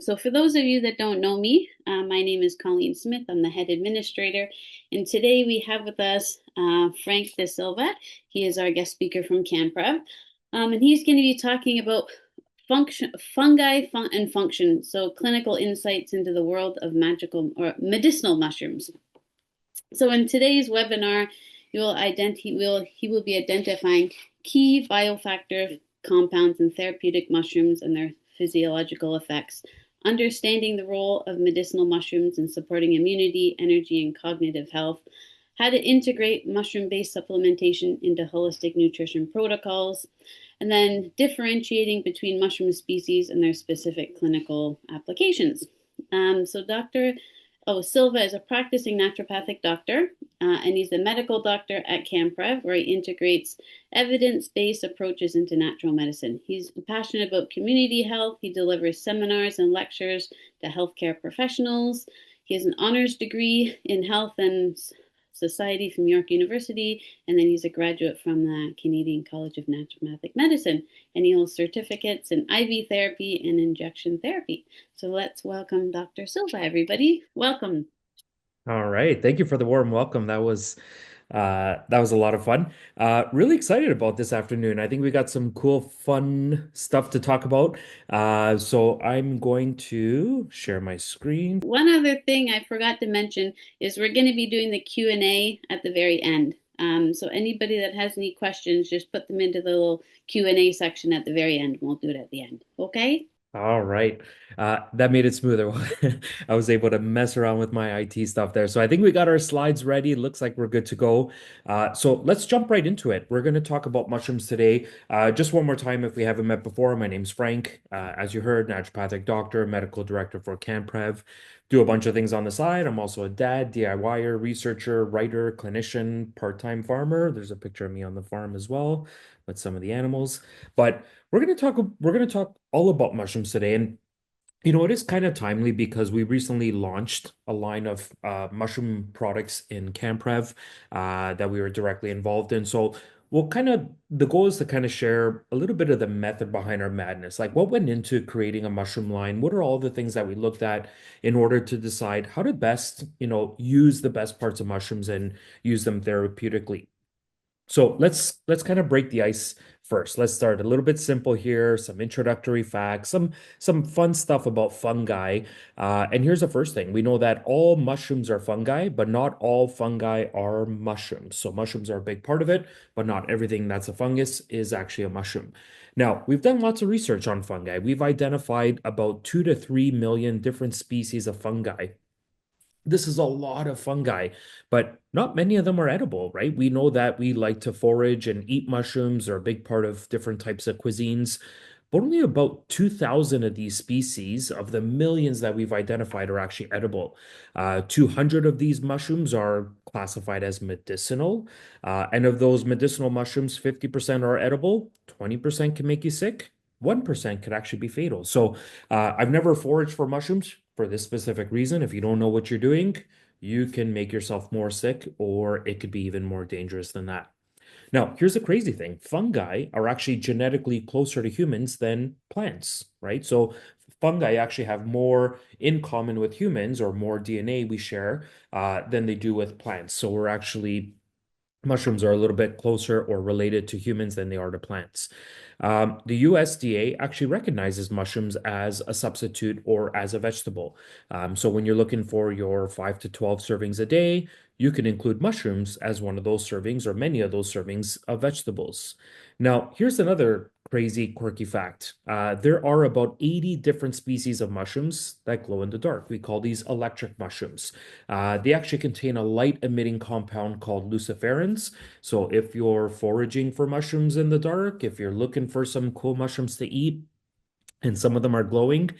So, for those of you that don't know me, my name is Colleen Smith. I'm the head administrator. And today we have with us Frank De Silva. He is our guest speaker from CanPrev. And he's going to be talking about fungi and function. So, clinical insights into the world of magical or medicinal mushrooms. So, in today's webinar, he will be identifying key biofactor compounds in therapeutic mushrooms and their physiological effects, understanding the role of medicinal mushrooms in supporting immunity, energy, and cognitive health, how to integrate mushroom based supplementation into holistic nutrition protocols, and then differentiating between mushroom species and their specific clinical applications. So, Dr. Silva is a practicing naturopathic doctor, and he's a medical doctor at CanPrev, where he integrates evidence-based approaches into natural medicine. He's passionate about community health. He delivers seminars and lectures to healthcare professionals. He has an honors degree in health and society from York University, and then he's a graduate from the Canadian College of Naturopathic Medicine, and he holds certificates in IV therapy and injection therapy. So let's welcome Dr. Silva, everybody. Welcome. All right. Thank you for the warm welcome. That was a lot of fun. Really excited about this afternoon. I think we got some cool, fun stuff to talk about. So I'm going to share my screen. One other thing I forgot to mention is we're going to be doing the Q&A at the very end. So anybody that has any questions, just put them into the little Q&A section at the very end. We'll do it at the end. Okay? All right. That made it smoother. I was able to mess around with my IT stuff there. So I think we got our slides ready. Looks like we're good to go. So let's jump right into it. We're going to talk about mushrooms today. Just one more time, if we haven't met before, my name's Frank. As you heard, naturopathic doctor, medical director for CanPrev. Do a bunch of things on the side. I'm also a dad, DIYer, researcher, writer, clinician, part-time farmer. There's a picture of me on the farm as well with some of the animals. But we're going to talk all about mushrooms today. And it is kind of timely because we recently launched a line of mushroom products in CanPrev that we were directly involved in. So the goal is to kind of share a little bit of the method behind our madness, like what went into creating a mushroom line. What are all the things that we looked at in order to decide how to best, use the best parts of mushrooms and use them therapeutically. So let's kind of break the ice first. Let's start a little bit simple here, some introductory facts, some fun stuff about fungi. And here's the first thing. We know that all mushrooms are fungi, but not all fungi are mushrooms. So mushrooms are a big part of it, but not everything that's a fungus is actually a mushroom. Now, we've done lots of research on fungi. We've identified about 2 to 3 million different species of fungi. This is a lot of fungi, but not many of them are edible, right? We know that we like to forage and eat mushrooms are a big part of different types of cuisines, but only about 2,000 of these species of the millions that we've identified are actually edible. 200 of these mushrooms are classified as medicinal. And of those medicinal mushrooms, 50% are edible, 20% can make you sick. 1% could actually be fatal. So I've never foraged for mushrooms for this specific reason. If you don't know what you're doing, you can make yourself more sick, or it could be even more dangerous than that. Now, here's the crazy thing. Fungi are actually genetically closer to humans than plants, right? So fungi actually have more in common with humans or more DNA we share than they do with plants. So mushrooms are a little bit closer or related to humans than they are to plants. The USDA actually recognizes mushrooms as a substitute or as a vegetable. So when you're looking for your 5 to 12 servings a day, you can include mushrooms as one of those servings or many of those servings of vegetables. Now, here's another crazy, quirky fact. There are about 80 different species of mushrooms that glow in the dark. We call these electric mushrooms. They actually contain a light emitting compound called luciferins. So if you're foraging for mushrooms in the dark, if you're looking for some cool mushrooms to eat, and some of them are glowing,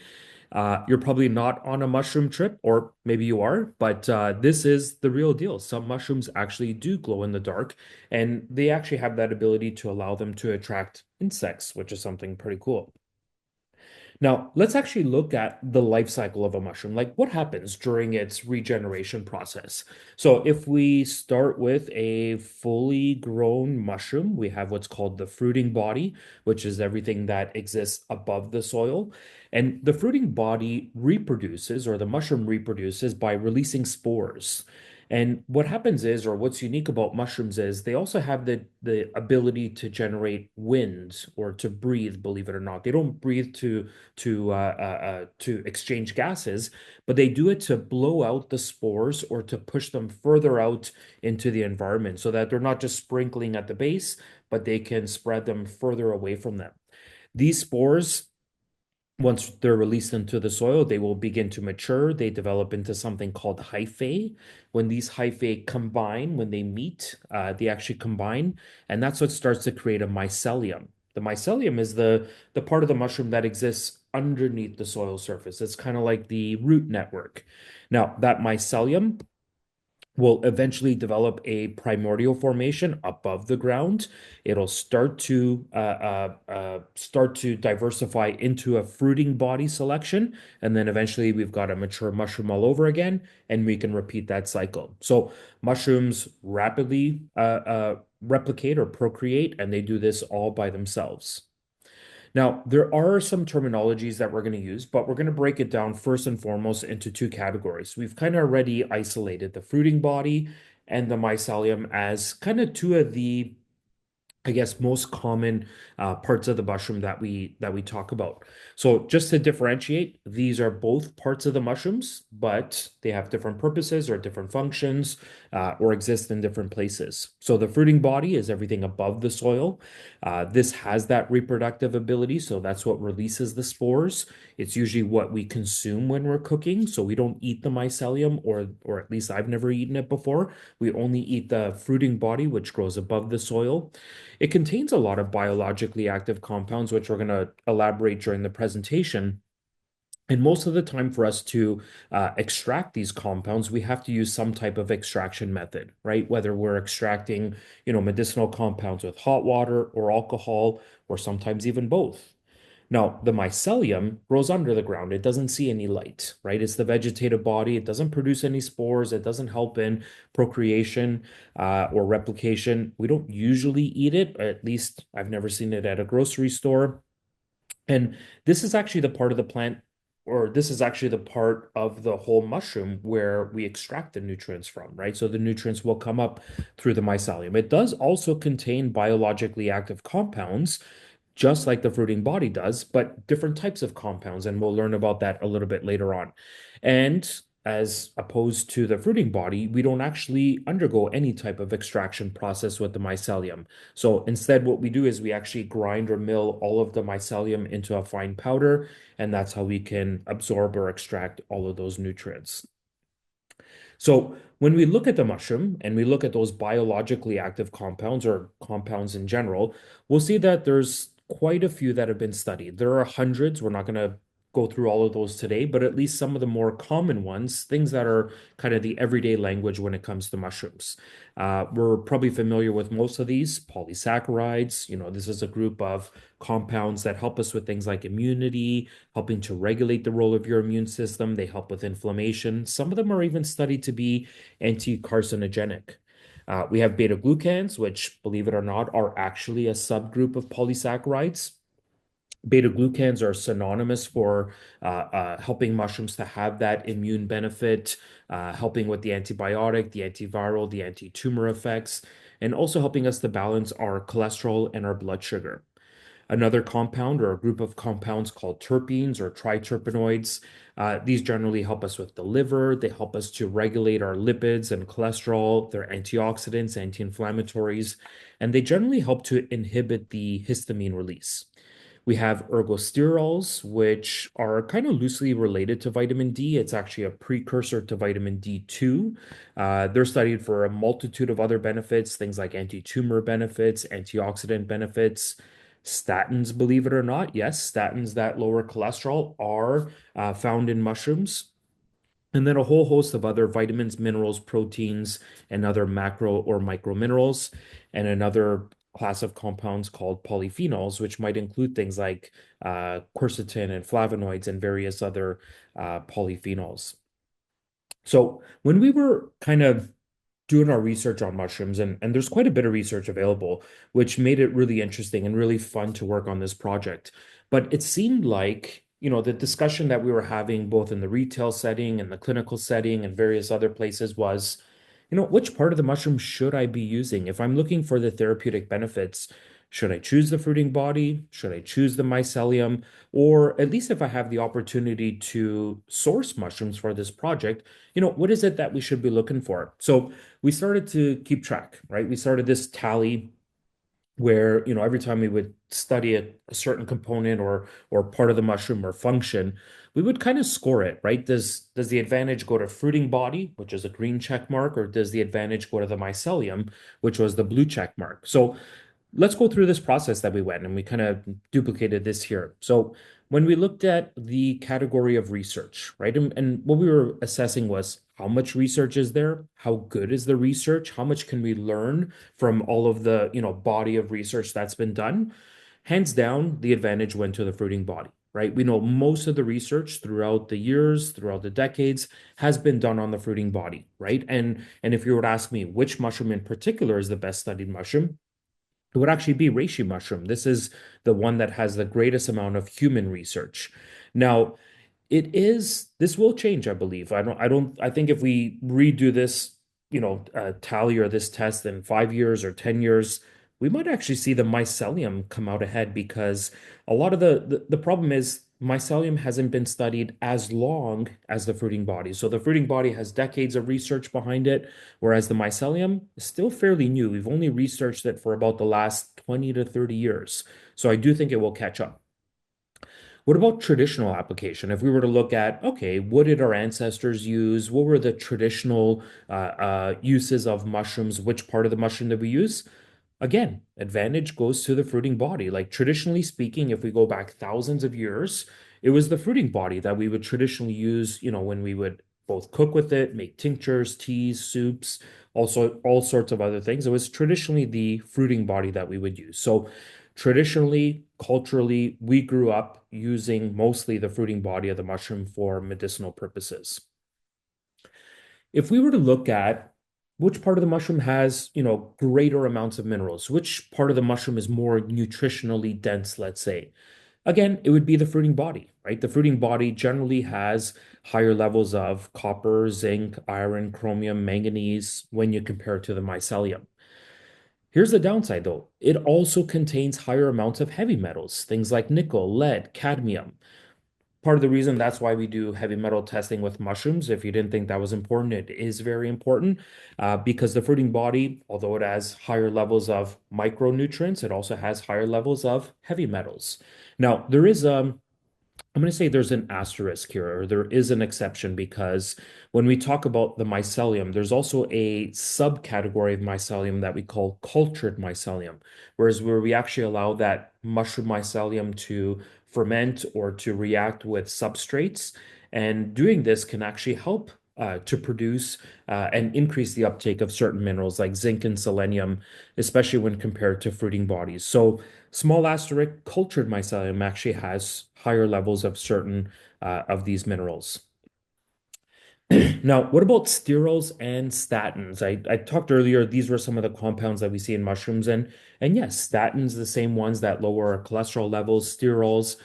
you're probably not on a mushroom trip, or maybe you are, but this is the real deal. Some mushrooms actually do glow in the dark, and they actually have that ability to allow them to attract insects, which is something pretty cool. Now, let's actually look at the life cycle of a mushroom, like what happens during its regeneration process. So, if we start with a fully grown mushroom, we have what's called the fruiting body, which is everything that exists above the soil. And the fruiting body reproduces, or the mushroom reproduces, by releasing spores. And what happens is, or what's unique about mushrooms is they also have the ability to generate wind or to breathe, believe it or not. They don't breathe to exchange gases, but they do it to blow out the spores or to push them further out into the environment so that they're not just sprinkling at the base, but they can spread them further away from them. These spores, once they're released into the soil, they will begin to mature. They develop into something called hyphae. When these hyphae combine, when they meet, they actually combine, and that's what starts to create a mycelium. The mycelium is the part of the mushroom that exists underneath the soil surface. It's kind of like the root network. Now, that mycelium will eventually develop a primordial formation above the ground. It'll start to diversify into a fruiting body selection, and then eventually we've got a mature mushroom all over again, and we can repeat that cycle. So mushrooms rapidly replicate or procreate, and they do this all by themselves. Now, there are some terminologies that we're going to use, but we're going to break it down first and foremost into two categories. We've kind of already isolated the fruiting body and the mycelium as kind of two of the, I guess, most common parts of the mushroom that we talk about. So just to differentiate, these are both parts of the mushrooms, but they have different purposes or different functions, or exist in different places. So the fruiting body is everything above the soil. This has that reproductive ability, so that's what releases the spores. It's usually what we consume when we're cooking, so we don't eat the mycelium, or at least I've never eaten it before. We only eat the fruiting body, which grows above the soil. It contains a lot of biologically active compounds, which we're going to elaborate during the presentation. And most of the time, for us to extract these compounds, we have to use some type of extraction method, right? Whether we're extracting, medicinal compounds with hot water or alcohol, or sometimes even both. Now, the mycelium grows under the ground. It doesn't see any light, right? It's the vegetative body. It doesn't produce any spores. It doesn't help in procreation or replication. We don't usually eat it. At least I've never seen it at a grocery store. And this is actually the part of the plant, or this is actually the part of the whole mushroom where we extract the nutrients from, right? So the nutrients will come up through the mycelium. It does also contain biologically active compounds, just like the fruiting body does, but different types of compounds. And we'll learn about that a little bit later on. And as opposed to the fruiting body, we don't actually undergo any type of extraction process with the mycelium. So instead, what we do is we actually grind or mill all of the mycelium into a fine powder, and that's how we can absorb or extract all of those nutrients. So when we look at the mushroom and we look at those biologically active compounds or compounds in general, we'll see that there's quite a few that have been studied. There are hundreds. We're not going to go through all of those today, but at least some of the more common ones, things that are kind of the everyday language when it comes to mushrooms. We're probably familiar with most of these polysaccharides. This is a group of compounds that help us with things like immunity, helping to regulate the role of your immune system. They help with inflammation. Some of them are even studied to be anti-carcinogenic. We have beta glucans, which, believe it or not, are actually a subgroup of polysaccharides. Beta glucans are synonymous for helping mushrooms to have that immune benefit, helping with the antibiotic, the antiviral, the anti-tumor effects, and also helping us to balance our cholesterol and our blood sugar. Another compound or a group of compounds called terpenes or triterpenoids. These generally help us with the liver. They help us to regulate our lipids and cholesterol. They're antioxidants, anti-inflammatories, and they generally help to inhibit the histamine release. We have ergosterols, which are kind of loosely related to vitamin D. It's actually a precursor to vitamin D2. They're studied for a multitude of other benefits, things like anti-tumor benefits, antioxidant benefits. Statins, believe it or not, yes, statins that lower cholesterol are found in mushrooms. And then a whole host of other vitamins, minerals, proteins, and other macro or micro minerals. And another class of compounds called polyphenols, which might include things like quercetin and flavonoids and various other polyphenols. So when we were kind of doing our research on mushrooms, and there's quite a bit of research available, which made it really interesting and really fun to work on this project. But it seemed like, the discussion that we were having both in the retail setting and the clinical setting and various other places was, which part of the mushroom should I be using? If I'm looking for the therapeutic benefits, should I choose the fruiting body? Should I choose the mycelium? Or at least if I have the opportunity to source mushrooms for this project, what is it that we should be looking for? So we started to keep track, right? We started this tally where, every time we would study a certain component or part of the mushroom or function, we would kind of score it, right? Does the advantage go to fruiting body, which is a green check mark, or does the advantage go to the mycelium, which was the blue check mark? So let's go through this process that we went and we kind of duplicated this here. So when we looked at the category of research, right? And what we were assessing was how much research is there? How good is the research? How much can we learn from all of the, body of research that's been done? Hands down, the advantage went to the fruiting body, right? We know most of the research throughout the years, throughout the decades, has been done on the fruiting body, right? And if you were to ask me which mushroom in particular is the best studied mushroom, it would actually be reishi mushroom. This is the one that has the greatest amount of human research. Now, this will change, I believe. I think if we redo this, tally or this test in 5 years or 10 years, we might actually see the mycelium come out ahead because a lot of the problem is mycelium hasn't been studied as long as the fruiting body. So the fruiting body has decades of research behind it, whereas the mycelium is still fairly new. We've only researched it for about the last 20 to 30 years. So I do think it will catch up. What about traditional application? If we were to look at, okay, what did our ancestors use? What were the traditional uses of mushrooms? Which part of the mushroom did we use? Again, advantage goes to the fruiting body. Like traditionally speaking, if we go back thousands of years, it was the fruiting body that we would traditionally use, when we would both cook with it, make tinctures, teas, soups, also all sorts of other things. It was traditionally the fruiting body that we would use. So traditionally, culturally, we grew up using mostly the fruiting body of the mushroom for medicinal purposes. If we were to look at which part of the mushroom has, greater amounts of minerals, which part of the mushroom is more nutritionally dense, let's say, again, it would be the fruiting body, right? The fruiting body generally has higher levels of copper, zinc, iron, chromium, manganese when you compare it to the mycelium. Here's the downside though. It also contains higher amounts of heavy metals, things like nickel, lead, cadmium. Part of the reason that's why we do heavy metal testing with mushrooms, if you didn't think that was important, it is very important because the fruiting body, although it has higher levels of micronutrients, it also has higher levels of heavy metals. Now, I'm going to say there's an asterisk here, or there is an exception, because when we talk about the mycelium, there's also a subcategory of mycelium that we call cultured mycelium, whereas where we actually allow that mushroom mycelium to ferment or to react with substrates. And doing this can actually help to produce and increase the uptake of certain minerals like zinc and selenium, especially when compared to fruiting bodies. So small asterisk, cultured mycelium actually has higher levels of certain of these minerals. Now, what about sterols and statins? I talked earlier, these were some of the compounds that we see in mushrooms. And yes, statins, the same ones that lower our cholesterol levels, sterols,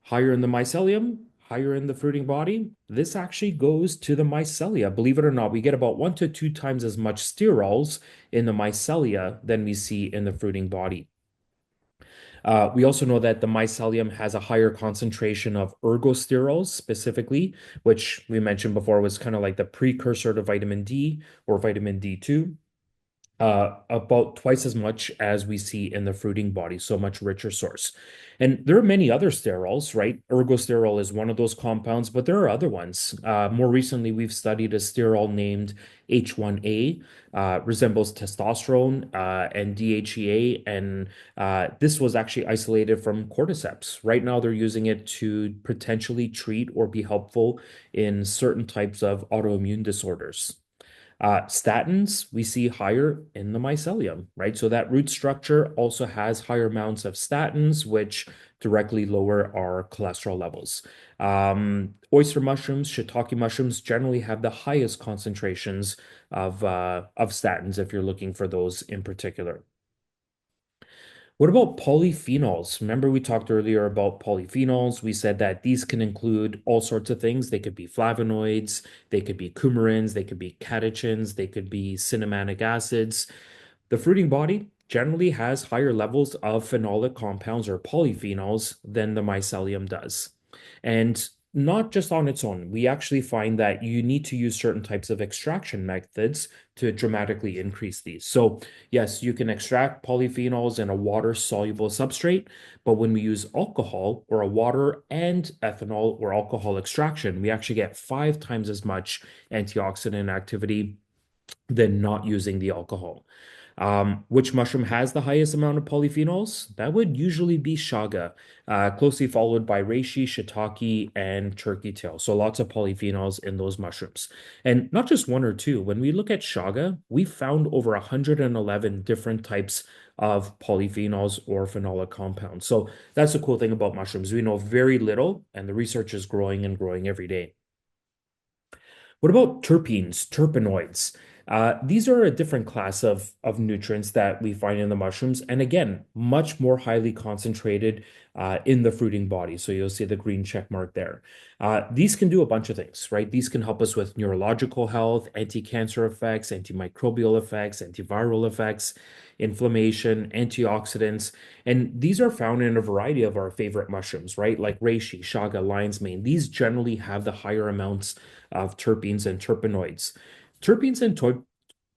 higher in the mycelium, higher in the fruiting body. This actually goes to the mycelia. Believe it or not, we get about 1 to 2 times as much sterols in the mycelia than we see in the fruiting body. We also know that the mycelium has a higher concentration of ergosterols specifically, which we mentioned before was kind of like the precursor to vitamin D or vitamin D2, about twice as much as we see in the fruiting body, so much richer source. And there are many other sterols, right? Ergosterol is one of those compounds, but there are other ones. More recently, we've studied a sterol named H1A, resembles testosterone and DHEA, and this was actually isolated from cordyceps. Right now, they're using it to potentially treat or be helpful in certain types of autoimmune disorders. Statins we see higher in the mycelium, right? So that root structure also has higher amounts of statins, which directly lower our cholesterol levels. Oyster mushrooms, shiitake mushrooms generally have the highest concentrations of statins if you're looking for those in particular. What about polyphenols? Remember, we talked earlier about polyphenols. We said that these can include all sorts of things. They could be flavonoids, they could be coumarins, they could be catechins, they could be cinnamonic acids. The fruiting body generally has higher levels of phenolic compounds or polyphenols than the mycelium does. And not just on its own, we actually find that you need to use certain types of extraction methods to dramatically increase these. So, yes, you can extract polyphenols in a water-soluble substrate, but when we use alcohol or a water and ethanol or alcohol extraction, we actually get 5 times as much antioxidant activity than not using the alcohol. Which mushroom has the highest amount of polyphenols? That would usually be chaga, closely followed by reishi, shiitake, and turkey tail. So lots of polyphenols in those mushrooms. And not just one or two. When we look at chaga, we found over 111 different types of polyphenols or phenolic compounds. So that's the cool thing about mushrooms. We know very little, and the research is growing and growing every day. What about terpenes, terpenoids? These are a different class of nutrients that we find in the mushrooms, and again, much more highly concentrated in the fruiting body. So you'll see the green check mark there. These can do a bunch of things, right? These can help us with neurological health, anti-cancer effects, antimicrobial effects, antiviral effects, inflammation, antioxidants, and these are found in a variety of our favorite mushrooms, right? Like reishi, chaga, lion's mane. These generally have the higher amounts of terpenes and terpenoids. Terpenes and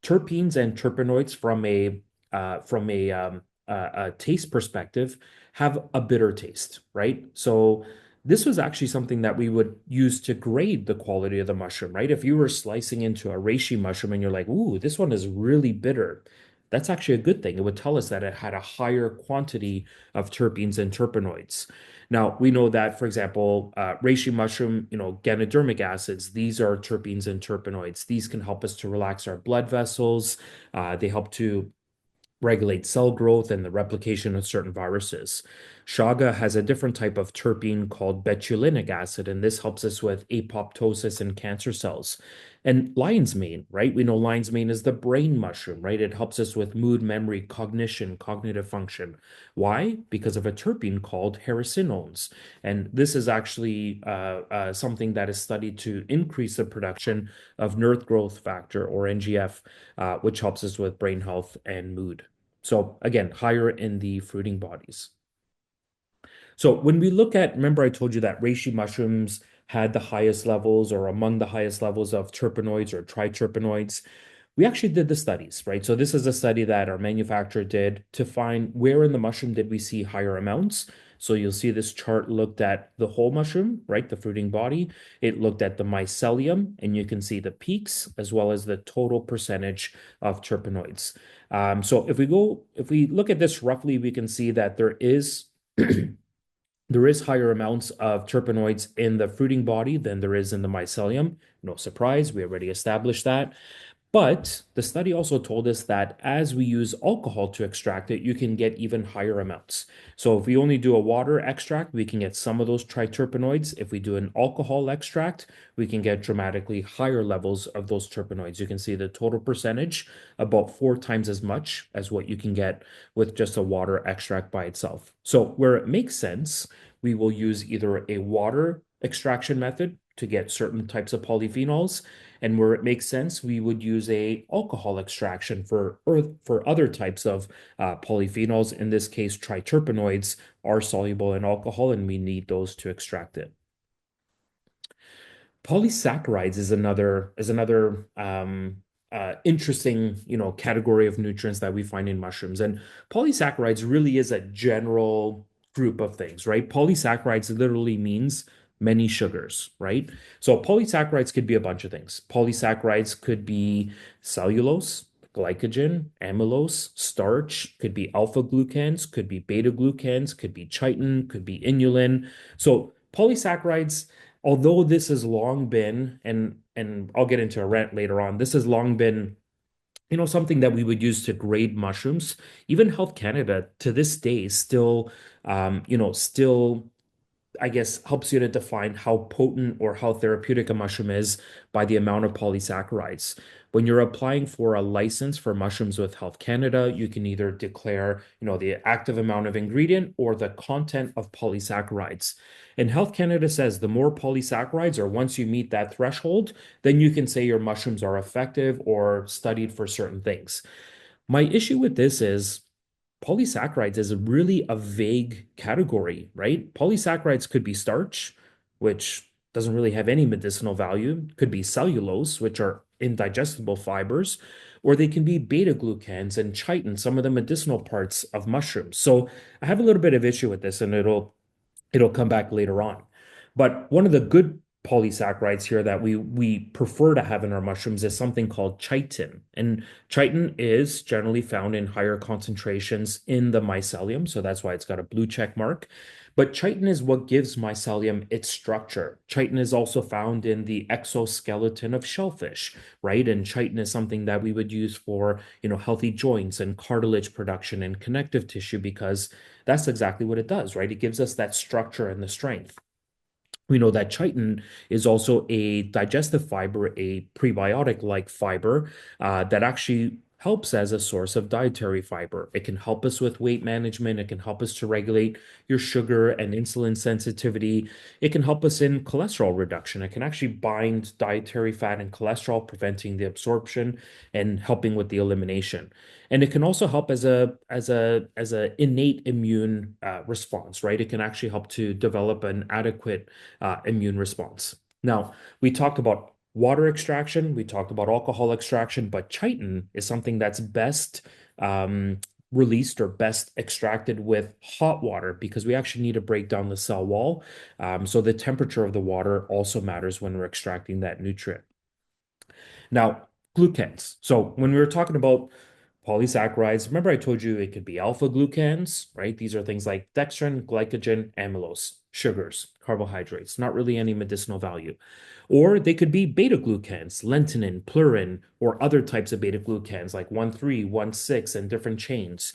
terpenes and terpenoids from a taste perspective have a bitter taste, right? So this was actually something that we would use to grade the quality of the mushroom, right? If you were slicing into a reishi mushroom and you're like, "Ooh, this one is really bitter," that's actually a good thing. It would tell us that it had a higher quantity of terpenes and terpenoids. Now, we know that, for example, reishi mushroom, ganodermic acids, these are terpenes and terpenoids. These can help us to relax our blood vessels. They help to regulate cell growth and the replication of certain viruses. Chaga has a different type of terpene called betulinic acid, and this helps us with apoptosis in cancer cells. And lion's mane, right? We know lion's mane is the brain mushroom, right? It helps us with mood, memory, cognition, cognitive function. Why? Because of a terpene called hericinones. And this is actually something that is studied to increase the production of nerve growth factor or NGF, which helps us with brain health and mood. So again, higher in the fruiting bodies. So when we look at, remember I told you that reishi mushrooms had the highest levels or among the highest levels of terpenoids or triterpenoids. We actually did the studies, right? So this is a study that our manufacturer did to find where in the mushroom did we see higher amounts. So you'll see this chart looked at the whole mushroom, right? The fruiting body. It looked at the mycelium, and you can see the peaks as well as the total percentage of terpenoids. So if we look at this roughly, we can see that there is there is higher amounts of terpenoids in the fruiting body than there is in the mycelium. No surprise, we already established that. But the study also told us that as we use alcohol to extract it, you can get even higher amounts. So if we only do a water extract, we can get some of those triterpenoids. If we do an alcohol extract, we can get dramatically higher levels of those terpenoids. You can see the total percentage about 4 times as much as what you can get with just a water extract by itself. So where it makes sense, we will use either a water extraction method to get certain types of polyphenols, and where it makes sense, we would use a alcohol extraction for other types of polyphenols. In this case, triterpenoids are soluble in alcohol, and we need those to extract it. Polysaccharides is another interesting category of nutrients that we find in mushrooms. And polysaccharides really is a general group of things, right? Polysaccharides literally means many sugars, right? So polysaccharides could be a bunch of things. Polysaccharides could be cellulose, glycogen, amylose, starch, could be alpha glucans, could be beta glucans, could be chitin, could be inulin. So polysaccharides, although this has long been, and I'll get into a rant later on, this has long been, something that we would use to grade mushrooms. Even Health Canada to this day still, still I guess, helps you to define how potent or how therapeutic a mushroom is by the amount of polysaccharides. When you're applying for a license for mushrooms with Health Canada, you can either declare, the active amount of ingredient or the content of polysaccharides. And Health Canada says the more polysaccharides, or once you meet that threshold, then you can say your mushrooms are effective or studied for certain things. My issue with this is polysaccharides is really a vague category, right? Polysaccharides could be starch, which doesn't really have any medicinal value, could be cellulose, which are indigestible fibers, or they can be beta glucans and chitin, some of the medicinal parts of mushrooms. So I have a little bit of issue with this, and it'll come back later on. But one of the good polysaccharides here that we prefer to have in our mushrooms is something called chitin. And chitin is generally found in higher concentrations in the mycelium, so that's why it's got a blue check mark. But chitin is what gives mycelium its structure. Chitin is also found in the exoskeleton of shellfish, right? And chitin is something that we would use for, healthy joints and cartilage production and connective tissue because that's exactly what it does, right? It gives us that structure and the strength. We know that chitin is also a digestive fiber, a prebiotic like fiber that actually helps as a source of dietary fiber. It can help us with weight management. It can help us to regulate your sugar and insulin sensitivity. It can help us in cholesterol reduction. It can actually bind dietary fat and cholesterol, preventing the absorption and helping with the elimination. And it can also help as a innate immune response, right? It can actually help to develop an adequate immune response. Now, we talked about water extraction, we talked about alcohol extraction, but chitin is something that's best um, released or best extracted with hot water because we actually need to break down the cell wall. So the temperature of the water also matters when we're extracting that nutrient. Now, glucans. So when we were talking about polysaccharides, remember I told you it could be alpha glucans, right? These are things like dextrin, glycogen, amylose, sugars, carbohydrates, not really any medicinal value. Or they could be beta glucans, lentinin, plurin, or other types of beta glucans like 1,3, 1,6, and different chains.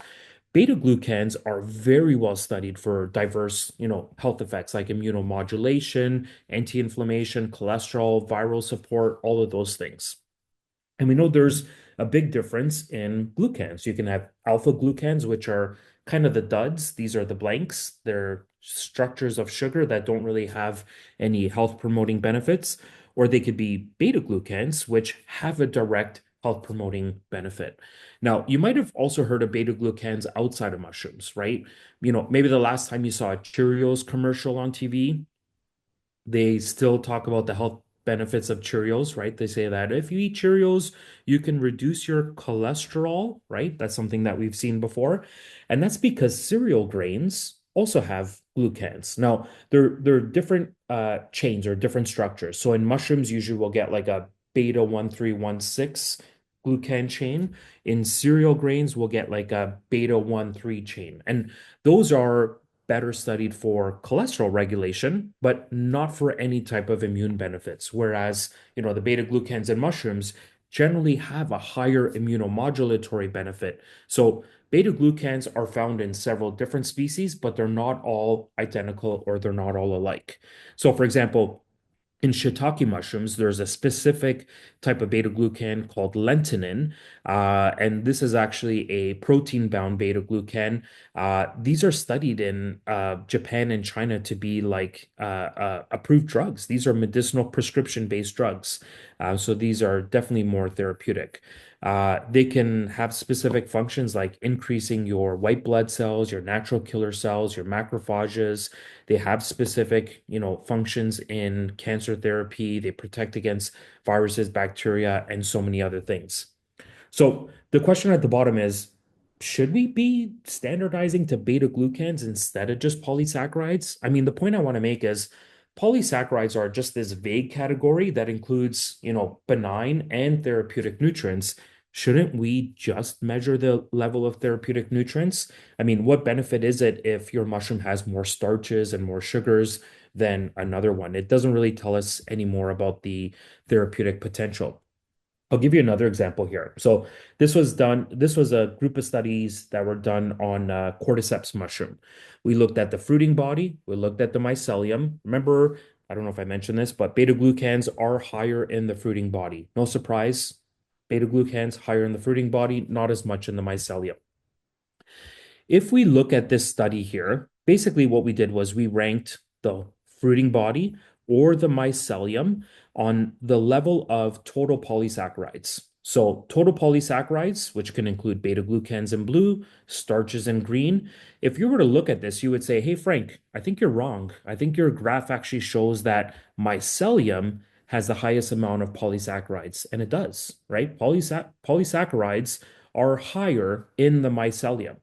Beta glucans are very well studied for diverse, health effects like immunomodulation, anti-inflammation, cholesterol, viral support, all of those things. And we know there's a big difference in glucans. You can have alpha glucans, which are kind of the duds. These are the blanks. They're structures of sugar that don't really have any health promoting benefits. Or they could be beta glucans, which have a direct health promoting benefit. Now, you might have also heard of beta glucans outside of mushrooms, right? Maybe the last time you saw a Cheerios commercial on TV, they still talk about the health benefits of Cheerios, right? They say that if you eat Cheerios, you can reduce your cholesterol, right? That's something that we've seen before. And that's because cereal grains also have glucans. Now, they're different chains or different structures. So in mushrooms, usually we'll get like a beta 1316 glucan chain. In cereal grains, we'll get like a beta 13 chain. And those are better studied for cholesterol regulation, but not for any type of immune benefits. Whereas, the beta glucans in mushrooms generally have a higher immunomodulatory benefit. So beta glucans are found in several different species, but they're not all identical or they're not all alike. So, for example, in shiitake mushrooms, there's a specific type of beta glucan called lentinin, and this is actually a protein-bound beta glucan. These are studied in Japan and China to be like approved drugs. These are medicinal prescription-based drugs, so these are definitely more therapeutic. They can have specific functions like increasing your white blood cells, your natural killer cells, your macrophages. They have specific, functions in cancer therapy. They protect against viruses, bacteria, and so many other things. So the question at the bottom is, should we be standardizing to beta glucans instead of just polysaccharides? I mean, the point I want to make is polysaccharides are just this vague category that includes, benign and therapeutic nutrients. Shouldn't we just measure the level of therapeutic nutrients? I mean, what benefit is it if your mushroom has more starches and more sugars than another one. It doesn't really tell us any more about the therapeutic potential. I'll give you another example here. So this was a group of studies that were done on cordyceps mushroom. We looked at the fruiting body, we looked at the mycelium. Remember, I don't know if I mentioned this, but beta glucans are higher in the fruiting body. No surprise, beta glucans higher in the fruiting body, not as much in the mycelium. If we look at this study here, basically what we did was we ranked the fruiting body or the mycelium on the level of total polysaccharides. So total polysaccharides, which can include beta glucans in blue, starches in green. If you were to look at this, you would say, hey, Frank, I think you're wrong. I think your graph actually shows that mycelium has the highest amount of polysaccharides. And it does, right? Polysaccharides are higher in the mycelium.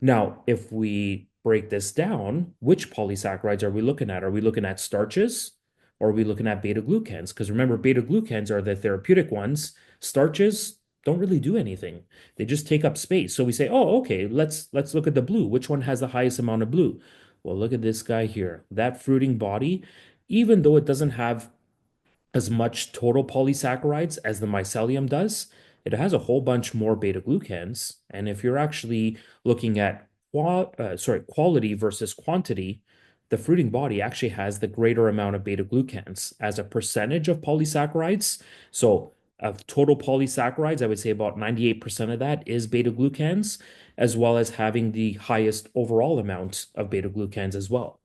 Now, if we break this down, which polysaccharides are we looking at? Are we looking at starches or are we looking at beta glucans? Because remember, beta glucans are the therapeutic ones. Starches don't really do anything. They just take up space. So we say, oh, okay, let's look at the blue. Which one has the highest amount of blue? Well, look at this guy here. That fruiting body, even though it doesn't have as much total polysaccharides as the mycelium does, it has a whole bunch more beta glucans. And if you're actually looking at quality versus quantity, the fruiting body actually has the greater amount of beta glucans as a percentage of polysaccharides. So of total polysaccharides, I would say about 98% of that is beta glucans, as well as having the highest overall amount of beta glucans as well.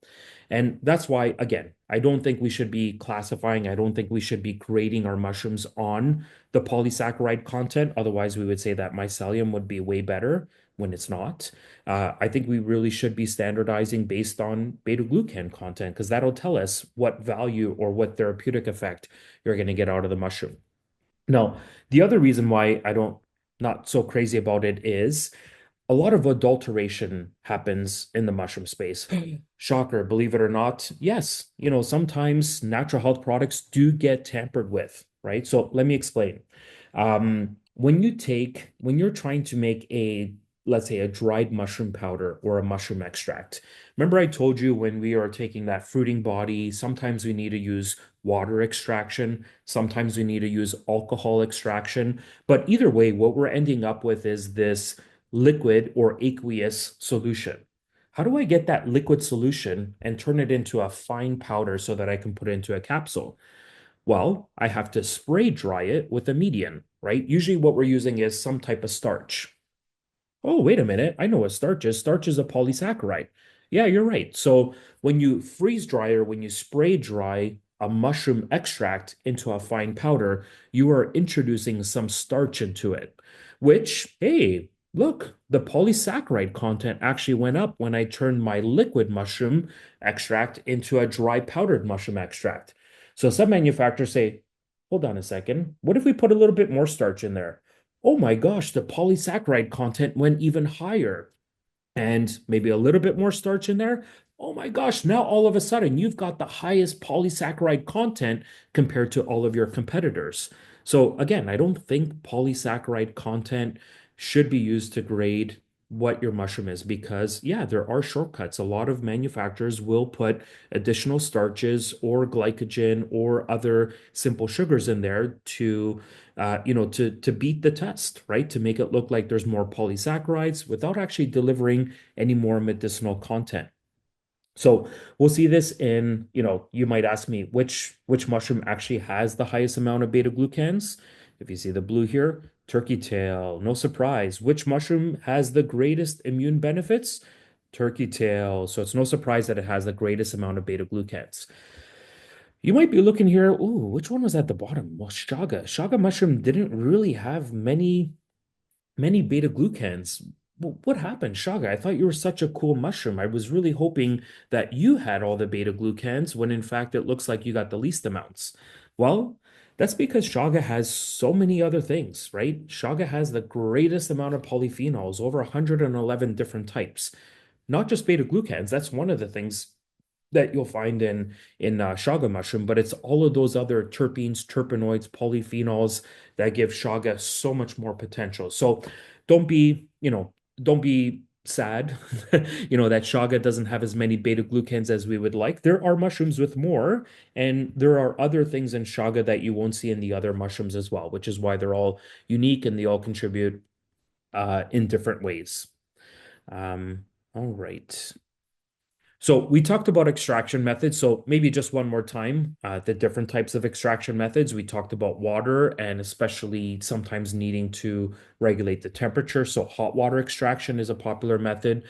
And that's why, again, I don't think we should be classifying, I don't think we should be grading our mushrooms on the polysaccharide content. Otherwise, we would say that mycelium would be way better when it's not. I think we really should be standardizing based on beta glucan content because that'll tell us what value or what therapeutic effect you're going to get out of the mushroom. Now, the other reason why I don't not so crazy about it is a lot of adulteration happens in the mushroom space. Shocker, believe it or not. Yes, sometimes natural health products do get tampered with, right? So let me explain. When you're trying to make let's say, a dried mushroom powder or a mushroom extract, remember I told you when we are taking that fruiting body, sometimes we need to use water extraction, sometimes we need to use alcohol extraction. But either way, what we're ending up with is this liquid or aqueous solution. How do I get that liquid solution and turn it into a fine powder so that I can put it into a capsule? Well, I have to spray dry it with a medium, right? Usually what we're using is some type of starch. Oh, wait a minute. I know what starch is. Starch is a polysaccharide. Yeah, you're right. So when you freeze dry or when you spray dry a mushroom extract into a fine powder, you are introducing some starch into it, which, hey, look, the polysaccharide content actually went up when I turned my liquid mushroom extract into a dry powdered mushroom extract. So some manufacturers say, hold on a second. What if we put a little bit more starch in there? Oh my gosh, the polysaccharide content went even higher and maybe a little bit more starch in there. Oh my gosh, now all of a sudden you've got the highest polysaccharide content compared to all of your competitors. So again, I don't think polysaccharide content should be used to grade what your mushroom is because, yeah, there are shortcuts. A lot of manufacturers will put additional starches or glycogen or other simple sugars in there to beat the test, right? To make it look like there's more polysaccharides without actually delivering any more medicinal content. So we'll see this in, you might ask me which mushroom actually has the highest amount of beta glucans. If you see the blue here, turkey tail, no surprise. Which mushroom has the greatest immune benefits? Turkey tail. So it's no surprise that it has the greatest amount of beta glucans. You might be looking here, ooh, which one was at the bottom? Well, chaga. Chaga mushroom didn't really have many beta glucans. What happened, Shaga? I thought you were such a cool mushroom. I was really hoping that you had all the beta glucans when in fact it looks like you got the least amounts. Well, that's because Shaga has so many other things, right? Shaga has the greatest amount of polyphenols, over 111 different types. Not just beta glucans, that's one of the things that you'll find in chaga mushroom, but it's all of those other terpenes, terpenoids, polyphenols that give chaga so much more potential. So don't be, don't be sad, that chaga doesn't have as many beta glucans as we would like. There are mushrooms with more, and there are other things in chaga that you won't see in the other mushrooms as well, which is why they're all unique and they all contribute in different ways. Um, all right. So we talked about extraction methods. So maybe just one more time, the different types of extraction methods. We talked about water and especially sometimes needing to regulate the temperature. So hot water extraction is a popular method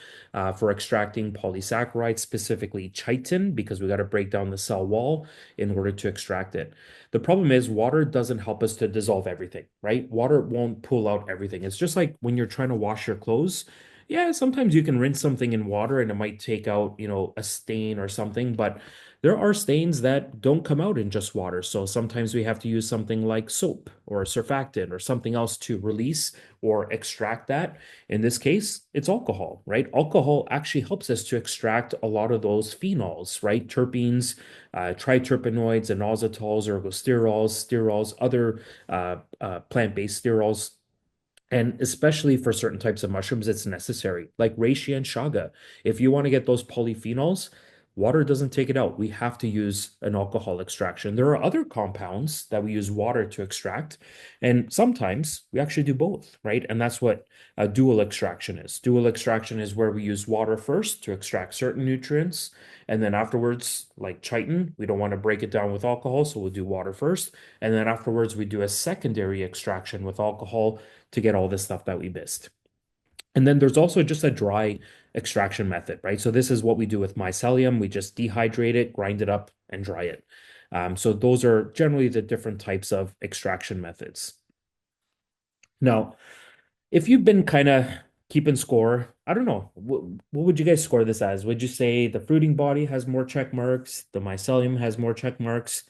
for extracting polysaccharides, specifically chitin, because we got to break down the cell wall in order to extract it. The problem is water doesn't help us to dissolve everything, right? Water won't pull out everything. It's just like when you're trying to wash your clothes. Yeah, sometimes you can rinse something in water and it might take out, a stain or something, but there are stains that don't come out in just water. So sometimes we have to use something like soap or a surfactant or something else to release or extract that. In this case, it's alcohol, right? Alcohol actually helps us to extract a lot of those phenols, right? Terpenes, triterpenoids, inositols, ergosterols, sterols, other plant-based sterols, and especially for certain types of mushrooms, it's necessary, like reishi and chaga. If you want to get those polyphenols, water doesn't take it out. We have to use an alcohol extraction. There are other compounds that we use water to extract, and sometimes we actually do both, right? And that's what a dual extraction is. Dual extraction is where we use water first to extract certain nutrients, and then afterwards, like chitin, we don't want to break it down with alcohol, so we'll do water first. And then afterwards, we do a secondary extraction with alcohol to get all this stuff that we missed. And then there's also just a dry extraction method, right? So this is what we do with mycelium. We just dehydrate it, grind it up, and dry it. So those are generally the different types of extraction methods. Now, if you've been kind of keeping score, I don't know, what would you guys score this as? Would you say the fruiting body has more check marks, the mycelium has more check marks?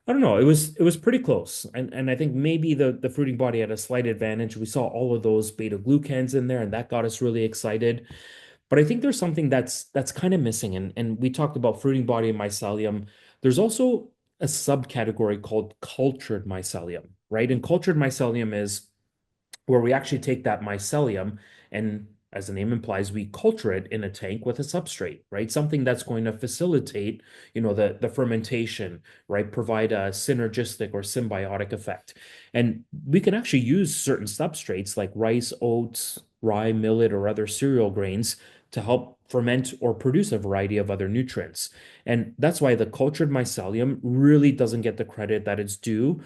I don't know. It was pretty close. And I think maybe the fruiting body had a slight advantage. We saw all of those beta glucans in there, and that got us really excited. But I think there's something that's kind of missing. And we talked about fruiting body and mycelium. There's also a subcategory called cultured mycelium, right? And cultured mycelium is where we actually take that mycelium and, as the name implies, we culture it in a tank with a substrate, right? Something that's going to facilitate, the fermentation, right? Provide a synergistic or symbiotic effect. And we can actually use certain substrates like rice, oats, rye, millet, or other cereal grains to help ferment or produce a variety of other nutrients. And that's why the cultured mycelium really doesn't get the credit that it's due,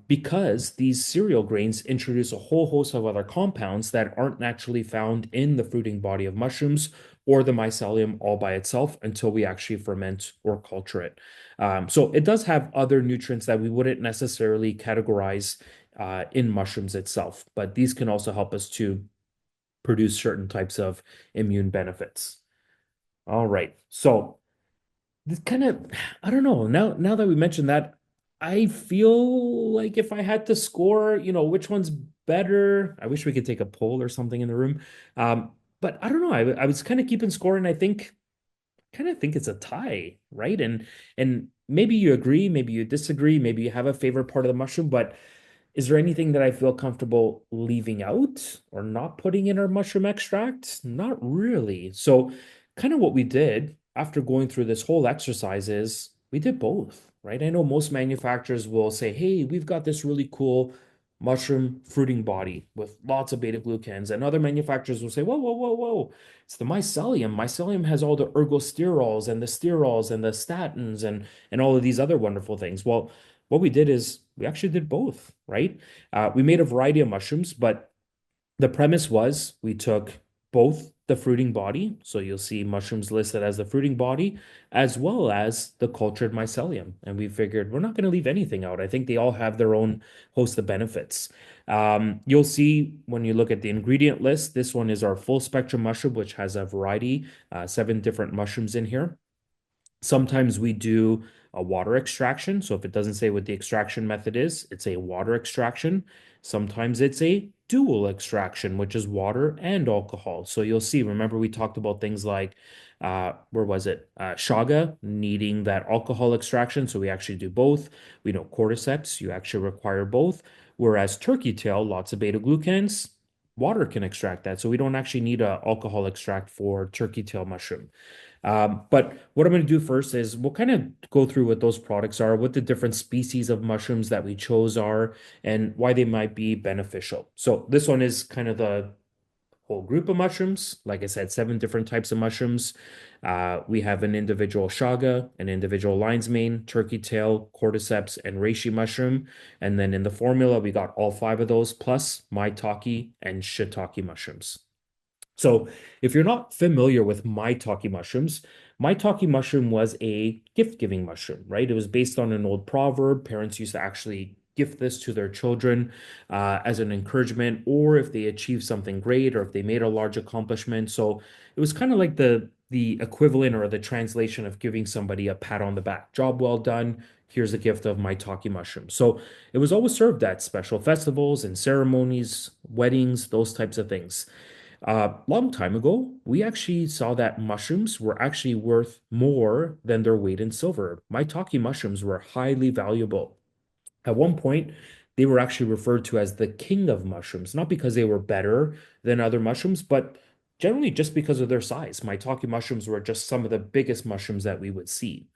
because these cereal grains introduce a whole host of other compounds that aren't naturally found in the fruiting body of mushrooms or the mycelium all by itself until we actually ferment or culture it. So it does have other nutrients that we wouldn't necessarily categorize in mushrooms itself, but these can also help us to produce certain types of immune benefits. All right. So this kind of, I don't know. Now that we mentioned that, I feel like if I had to score, which one's better, I wish we could take a poll or something in the room. Um, but I don't know. I was kind of keeping score, and I kind of think it's a tie, right? And maybe you agree, maybe you disagree, maybe you have a favorite part of the mushroom, but is there anything that I feel comfortable leaving out or not putting in our mushroom extract? Not really. So, kind of what we did after going through this whole exercise is we did both, right? I know most manufacturers will say, hey, we've got this really cool mushroom fruiting body with lots of beta glucans. And other manufacturers will say, whoa, whoa, whoa, whoa. It's the mycelium. Mycelium has all the ergosterols and the sterols and the statins and all of these other wonderful things. Well, what we did is we actually did both, right? We made a variety of mushrooms, but the premise was we took both the fruiting body, so you'll see mushrooms listed as the fruiting body, as well as the cultured mycelium. And we figured we're not going to leave anything out. I think they all have their own host of benefits. You'll see when you look at the ingredient list, this one is our full spectrum mushroom, which has a variety, 7 different mushrooms in here. Sometimes we do a water extraction. So if it doesn't say what the extraction method is, it's a water extraction. Sometimes it's a dual extraction, which is water and alcohol. So you'll see, remember we talked about things like, where was it? Chaga needing that alcohol extraction. So we actually do both. We know cordyceps, you actually require both. Whereas turkey tail, lots of beta glucans, water can extract that. So we don't actually need a alcohol extract for turkey tail mushroom. But what I'm going to do first is we'll kind of go through what those products are, what the different species of mushrooms that we chose are, and why they might be beneficial. So this one is kind of the whole group of mushrooms. Like I said, 7 different types of mushrooms. We have an individual chaga, an individual lion's mane, turkey tail, cordyceps, and reishi mushroom. And then in the formula, we got all 5 of those, plus maitake and shiitake mushrooms. So, if you're not familiar with maitake mushrooms, maitake mushroom was a gift-giving mushroom, right? It was based on an old proverb. Parents used to actually gift this to their children as an encouragement, or if they achieved something great, or if they made a large accomplishment. So it was kind of like the equivalent or the translation of giving somebody a pat on the back. Job well done. Here's a gift of maitake mushroom. So it was always served at special festivals and ceremonies, weddings, those types of things. Long time ago, we actually saw that mushrooms were actually worth more than their weight in silver. Maitake mushrooms were highly valuable. At one point, they were actually referred to as the king of mushrooms, not because they were better than other mushrooms, but generally just because of their size. Maitake mushrooms were just some of the biggest mushrooms that we would see.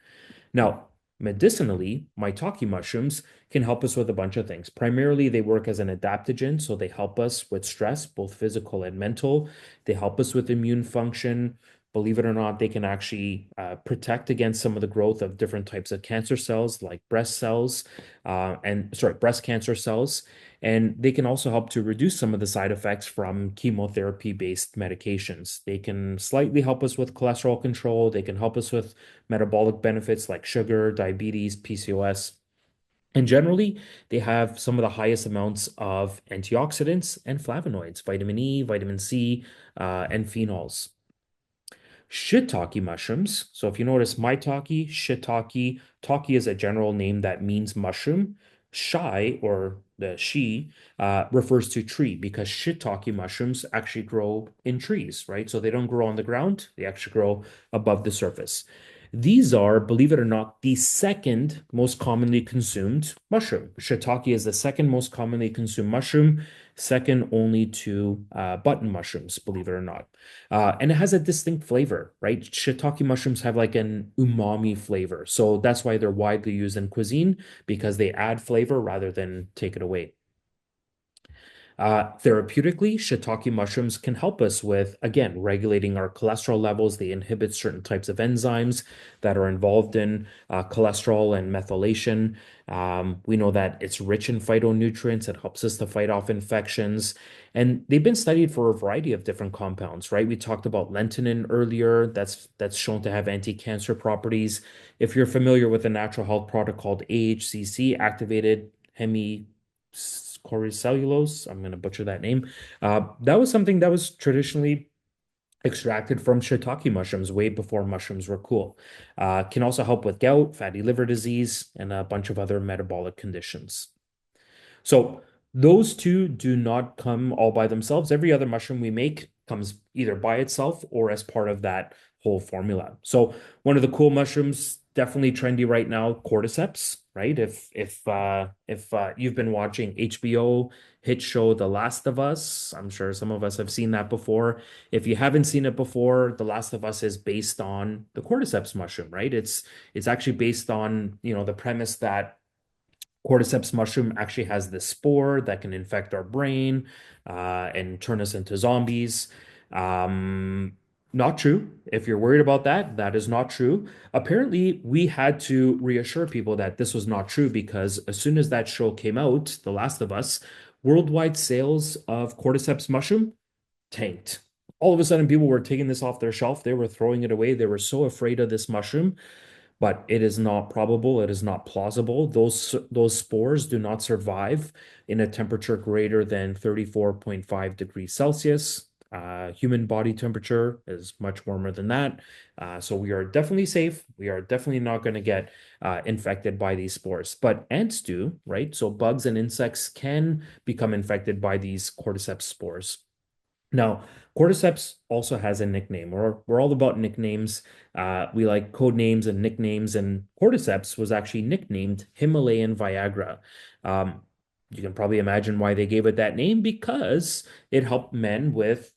Now, medicinally, maitake mushrooms can help us with a bunch of things. Primarily, they work as an adaptogen, so they help us with stress, both physical and mental. They help us with immune function. Believe it or not, they can actually protect against some of the growth of different types of cancer cells, like breast cells, breast cancer cells. And they can also help to reduce some of the side effects from chemotherapy-based medications. They can slightly help us with cholesterol control. They can help us with metabolic benefits like sugar, diabetes, PCOS. And generally, they have some of the highest amounts of antioxidants and flavonoids, vitamin E, vitamin C, and phenols. Shiitake mushrooms. So if you notice maitake, shiitake, taki is a general name that means mushroom. Shai or the shi refers to tree because shiitake mushrooms actually grow in trees, right? So they don't grow on the ground, they actually grow above the surface. These are, believe it or not, the second most commonly consumed mushroom. Shiitake is the second most commonly consumed mushroom, second only to button mushrooms, believe it or not. And it has a distinct flavor, right? Shiitake mushrooms have like an umami flavor. So that's why they're widely used in cuisine because they add flavor rather than take it away. Therapeutically, shiitake mushrooms can help us with, again, regulating our cholesterol levels. They inhibit certain types of enzymes that are involved in cholesterol and methylation. We know that it's rich in phytonutrients. It helps us to fight off infections. And they've been studied for a variety of different compounds, right? We talked about lentinin earlier. That's shown to have anti-cancer properties. If you're familiar with a natural health product called AHCC, activated hemi coricellulose. I'm going to butcher that name. That was something that was traditionally extracted from shiitake mushrooms way before mushrooms were cool. Can also help with gout, fatty liver disease, and a bunch of other metabolic conditions. So those two do not come all by themselves. Every other mushroom we make comes either by itself or as part of that whole formula. So one of the cool mushrooms, definitely trendy right now, cordyceps, right? If you've been watching HBO hit show The Last of Us, I'm sure some of us have seen that before. If you haven't seen it before, The Last of Us is based on the cordyceps mushroom, right? It's actually based on, the premise that cordyceps mushroom actually has this spore that can infect our brain and turn us into zombies. Um, Not true. If you're worried about that, that is not true. Apparently, we had to reassure people that this was not true because as soon as that show came out, The Last of Us, worldwide sales of cordyceps mushroom tanked. All of a sudden, people were taking this off their shelf. They were throwing it away. They were so afraid of this mushroom, but it is not probable, it is not plausible. Those spores do not survive in a temperature greater than 34.5 degrees Celsius. Human body temperature is much warmer than that. So we are definitely safe. We are definitely not going to get infected by these spores, but ants do, right? So bugs and insects can become infected by these cordyceps spores. Now, Cordyceps also has a nickname. We're all about nicknames. We like code names and nicknames, and Cordyceps was actually nicknamed Himalayan Viagra. Um, You can probably imagine why they gave it that name because it helped men with,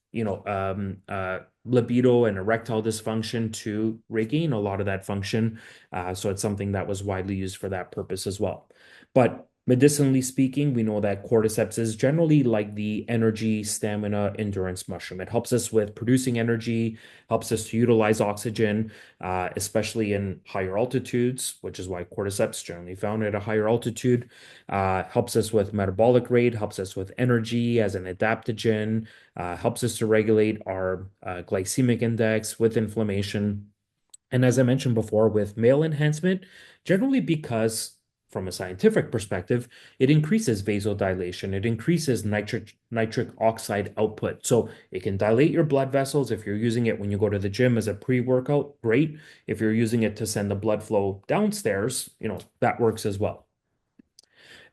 libido and erectile dysfunction to regain a lot of that function. So it's something that was widely used for that purpose as well. But medicinally speaking, we know that cordyceps is generally like the energy, stamina, endurance mushroom. It helps us with producing energy, helps us to utilize oxygen, especially in higher altitudes, which is why cordyceps generally found at a higher altitude. Helps us with metabolic rate, helps us with energy as an adaptogen, helps us to regulate our glycemic index with inflammation. And as I mentioned before, with male enhancement, generally because from a scientific perspective, it increases vasodilation, it increases nitric oxide output. So it can dilate your blood vessels. If you're using it when you go to the gym as a pre-workout, great. If you're using it to send the blood flow downstairs, that works as well.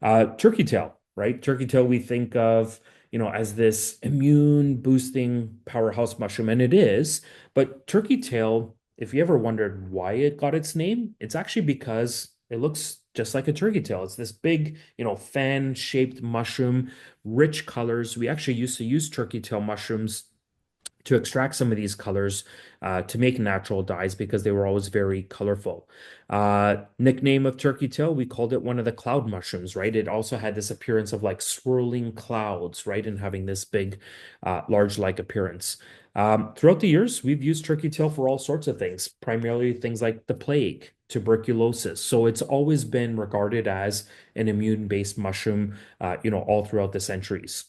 Turkey tail, right? Turkey tail we think of, as this immune boosting powerhouse mushroom, and it is. But turkey tail, if you ever wondered why it got its name, it's actually because it looks just like a turkey tail. It's this big, fan-shaped mushroom, rich colors. We actually used to use turkey tail mushrooms to extract some of these colors to make natural dyes because they were always very colorful. Nickname of turkey tail, we called it one of the cloud mushrooms, right? It also had this appearance of like swirling clouds, right? And having this big, large-like appearance. Throughout the years, we've used turkey tail for all sorts of things, primarily things like the plague, tuberculosis. So it's always been regarded as an immune-based mushroom, all throughout the centuries.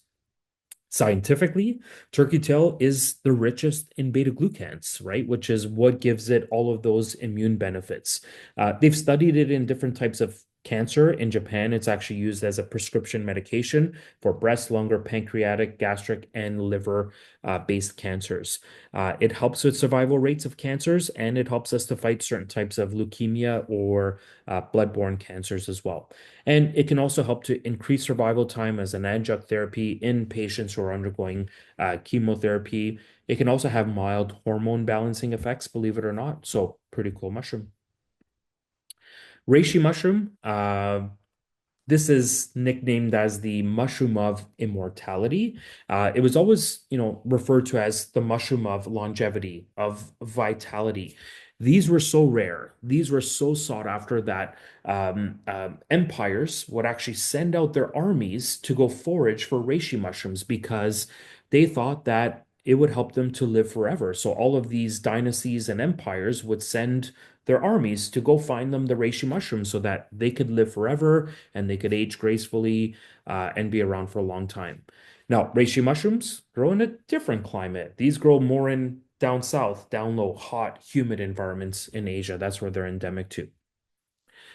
Scientifically, turkey tail is the richest in beta glucans, right? Which is what gives it all of those immune benefits. They've studied it in different types of cancer. In Japan, it's actually used as a prescription medication for breast, lung, pancreatic, gastric, and liver based cancers. It helps with survival rates of cancers and it helps us to fight certain types of leukemia or bloodborne cancers as well. And it can also help to increase survival time as an adjunct therapy in patients who are undergoing chemotherapy. It can also have mild hormone balancing effects, believe it or not. So, pretty cool mushroom. Reishi mushroom. This is nicknamed as the mushroom of immortality. It was always, referred to as the mushroom of longevity, of vitality. These were so rare. These were so sought after that empires would actually send out their armies to go forage for reishi mushrooms because they thought that it would help them to live forever. So all of these dynasties and empires would send their armies to go find them the reishi mushrooms so that they could live forever and they could age gracefully and be around for a long time. Now, reishi mushrooms grow in a different climate. These grow more in down south, down low, hot, humid environments in Asia. That's where they're endemic to.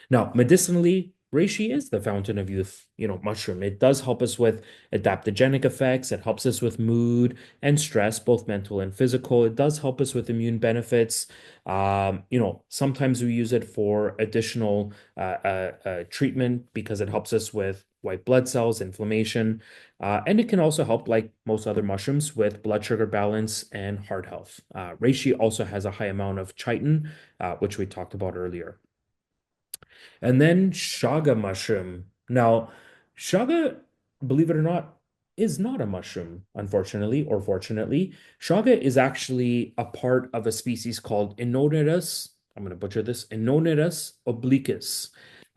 Now, medicinally, reishi is the fountain of youth, mushroom. It does help us with adaptogenic effects. It helps us with mood and stress, both mental and physical. It does help us with immune benefits. Sometimes we use it for additional treatment because it helps us with white blood cells, inflammation, and it can also help, like most other mushrooms, with blood sugar balance and heart health. Reishi also has a high amount of chitin, which we talked about earlier. And then shaga mushroom. Now, shaga, believe it or not, is not a mushroom, unfortunately or fortunately. Shaga is actually a part of a species called Inonitus. I'm going to butcher this, Inonitus obliquus.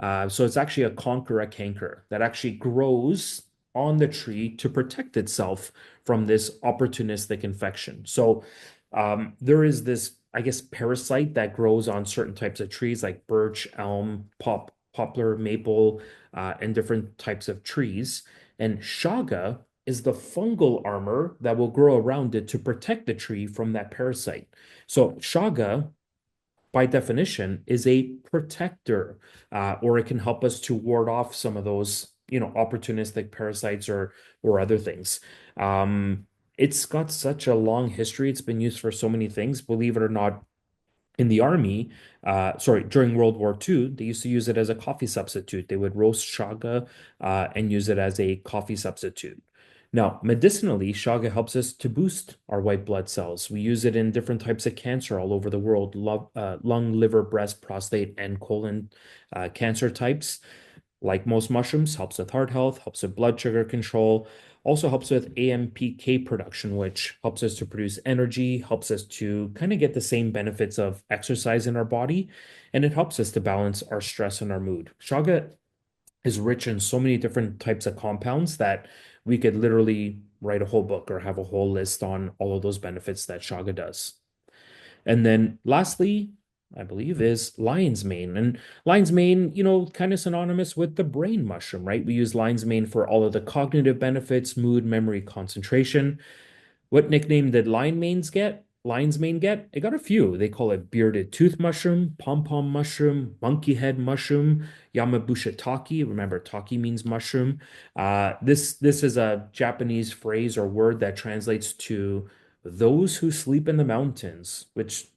So it's actually a conqueror canker that actually grows on the tree to protect itself from this opportunistic infection. So there is this, I guess, parasite that grows on certain types of trees like birch, elm, poplar, maple, and different types of trees. And shaga is the fungal armor that will grow around it to protect the tree from that parasite. So shaga, by definition, is a protector, or it can help us to ward off some of those, opportunistic parasites or other things. It's got such a long history. It's been used for so many things. Believe it or not, in the army, during World War II, they used to use it as a coffee substitute. They would roast shaga and use it as a coffee substitute. Now, medicinally, shaga helps us to boost our white blood cells. We use it in different types of cancer all over the world, lung, liver, breast, prostate, and colon cancer types. like most mushrooms, helps with heart health, helps with blood sugar control, also helps with AMPK production, which helps us to produce energy, helps us to kind of get the same benefits of exercise in our body, and it helps us to balance our stress and our mood. Chaga is rich in so many different types of compounds that we could literally write a whole book or have a whole list on all of those benefits that chaga does. And then lastly, I believe is lion's mane. And lion's mane, kind of synonymous with the brain mushroom, right? We use lion's mane for all of the cognitive benefits, mood, memory, concentration. What nickname did lion manes get? Lion's mane get? It got a few. They call it bearded tooth mushroom, pom-pom mushroom, monkey head mushroom, Yamabusha taki. Remember, taki means mushroom. This is a Japanese phrase or word that translates to those who sleep in the mountains, which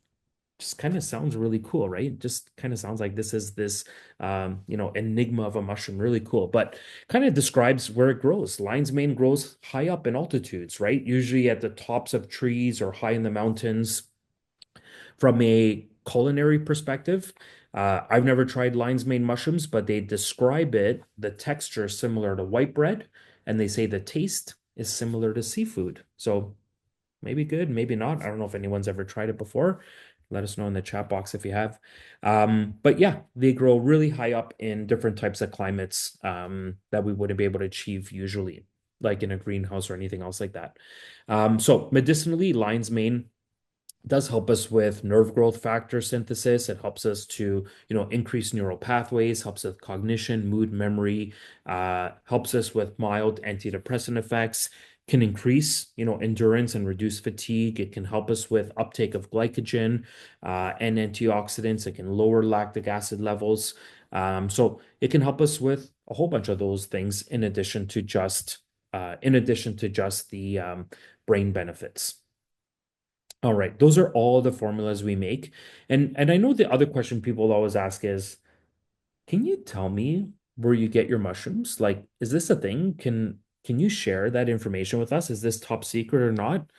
just kind of sounds really cool, right? Just kind of sounds like this is this enigma of a mushroom, really cool, but kind of describes where it grows. Lion's mane grows high up in altitudes, right? Usually at the tops of trees or high in the mountains. From a culinary perspective, I've never tried lion's mane mushrooms, but they describe it, the texture is similar to white bread, and they say the taste is similar to seafood. So maybe good, maybe not. I don't know if anyone's ever tried it before. Let us know in the chat box if you have. But yeah, they grow really high up in different types of climates that we wouldn't be able to achieve usually, like in a greenhouse or anything else like that. So medicinally, lion's mane does help us with nerve growth factor synthesis. It helps us to, increase neural pathways, helps with cognition, mood, memory, helps us with mild antidepressant effects, can increase, endurance and reduce fatigue. It can help us with uptake of glycogen and antioxidants. It can lower lactic acid levels. So it can help us with a whole bunch of those things in addition to just the brain benefits. All right, those are all the formulas we make. And I know the other question people always ask is, can you tell me where you get your mushrooms? Like, is this a thing? Can you share that information with us? Is this top secret or not?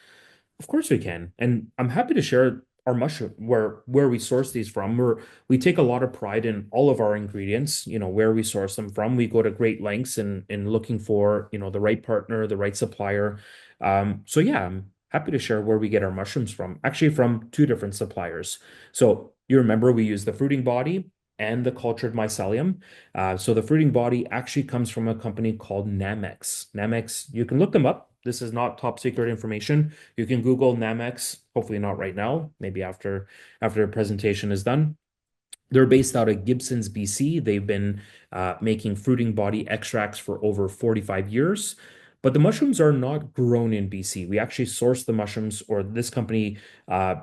Of course we can. And I'm happy to share our mushroom where we source these from. We take a lot of pride in all of our ingredients, where we source them from. We go to great lengths in looking for, the right partner, the right supplier. So yeah, I'm happy to share where we get our mushrooms from, actually from two different suppliers. So you remember we use the fruiting body and the cultured mycelium. So the fruiting body actually comes from a company called Namex. Namex, you can look them up. This is not top secret information. You can Google Namex, hopefully not right now, maybe after the presentation is done. They're based out of Gibsons, BC. They've been making fruiting body extracts for over 45 years. But the mushrooms are not grown in BC. We actually source the mushrooms, or this company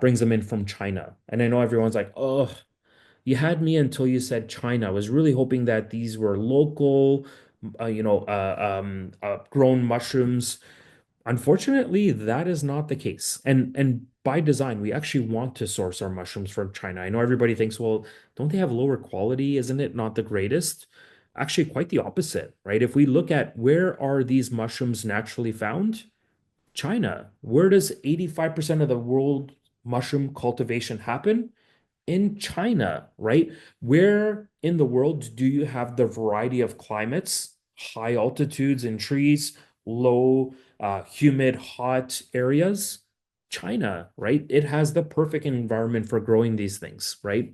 brings them in from China. And I know everyone's like, oh, you had me until you said China. I was really hoping that these were local, grown mushrooms. Unfortunately, that is not the case. And by design, we actually want to source our mushrooms from China. I know everybody thinks, well, don't they have lower quality? Isn't it not the greatest? Actually, quite the opposite, right? If we look at where are these mushrooms naturally found? China. Where does 85% of the world mushroom cultivation happen? In China, right? Where in the world do you have the variety of climates, high altitudes and trees, low, humid, hot areas? China, right? It has the perfect environment for growing these things, right?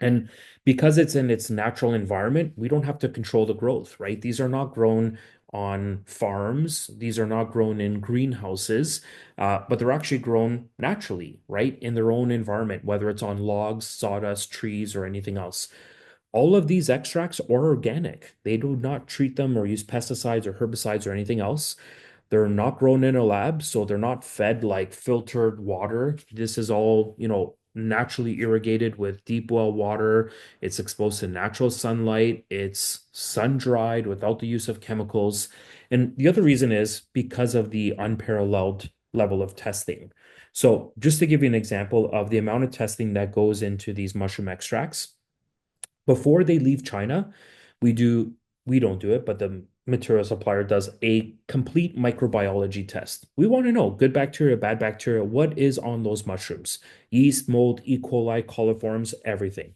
And because it's in its natural environment, we don't have to control the growth, right? These are not grown on farms. These are not grown in greenhouses, but they're actually grown naturally, right? In their own environment, whether it's on logs, sawdust, trees, or anything else. All of these extracts are organic. They do not treat them or use pesticides or herbicides or anything else. They're not grown in a lab, so they're not fed like filtered water. This is all, naturally irrigated with deep well water. It's exposed to natural sunlight. It's sun dried without the use of chemicals. And the other reason is because of the unparalleled level of testing. So, just to give you an example of the amount of testing that goes into these mushroom extracts, before they leave China, we do we don't do it, but the material supplier does a complete microbiology test. We want to know good bacteria, bad bacteria, what is on those mushrooms, yeast, mold, E. coli, coliforms, everything.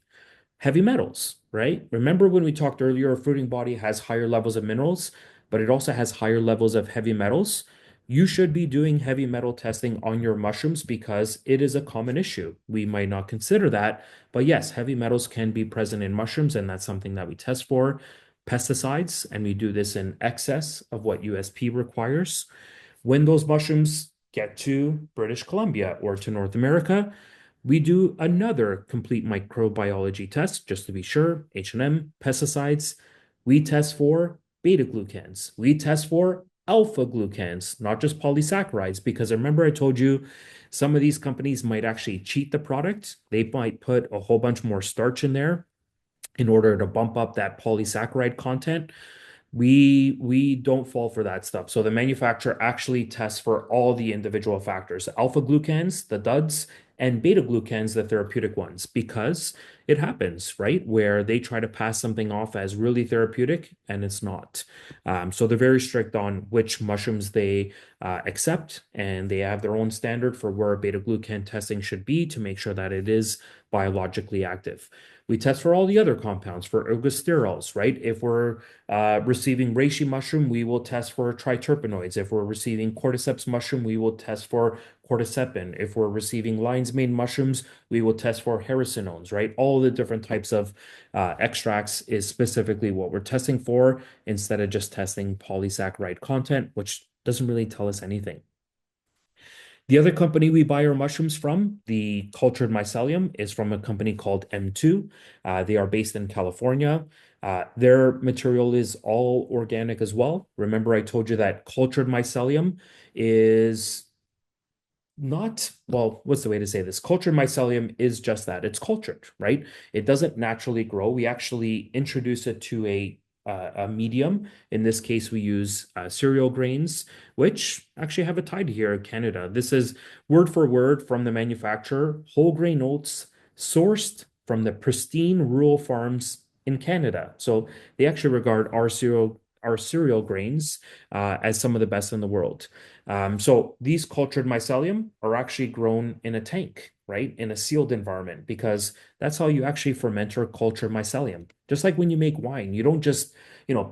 Heavy metals, right? Remember when we talked earlier, a fruiting body has higher levels of minerals, but it also has higher levels of heavy metals. You should be doing heavy metal testing on your mushrooms because it is a common issue. We might not consider that, but yes, heavy metals can be present in mushrooms, and that's something that we test for. Pesticides, and we do this in excess of what USP requires. When those mushrooms get to British Columbia or to North America, we do another complete microbiology test just to be sure. H&M, pesticides. We test for beta glucans. We test for alpha glucans, not just polysaccharides, because remember I told you some of these companies might actually cheat the product. They might put a whole bunch more starch in there in order to bump up that polysaccharide content. We don't fall for that stuff. So the manufacturer actually tests for all the individual factors, alpha glucans, the duds, and beta glucans, the therapeutic ones, because it happens, right? Where they try to pass something off as really therapeutic and it's not. So they're very strict on which mushrooms they accept, and they have their own standard for where beta glucan testing should be to make sure that it is biologically active. We test for all the other compounds for ergosterols, right? If we're receiving reishi mushroom, we will test for triterpenoids. If we're receiving cordyceps mushroom, we will test for cordycepin. If we're receiving lion's mane mushrooms, we will test for hericinones, right? All the different types of extracts is specifically what we're testing for instead of just testing polysaccharide content, which doesn't really tell us anything. The other company we buy our mushrooms from, the cultured mycelium, is from a company called M2. They are based in California. Their material is all organic as well. Remember, I told you that cultured mycelium is not, well, what's the way to say this? Cultured mycelium is just that. It's cultured, right? It doesn't naturally grow. We actually introduce it to a medium. In this case, we use cereal grains, which actually have a tie to here in Canada. This is word for word from the manufacturer, whole grain oats sourced from the pristine rural farms in Canada. So they actually regard our cereal grains as some of the best in the world. So these cultured mycelium are actually grown in a tank, right? In a sealed environment, because that's how you actually ferment or culture mycelium. Just like when you make wine, you don't just,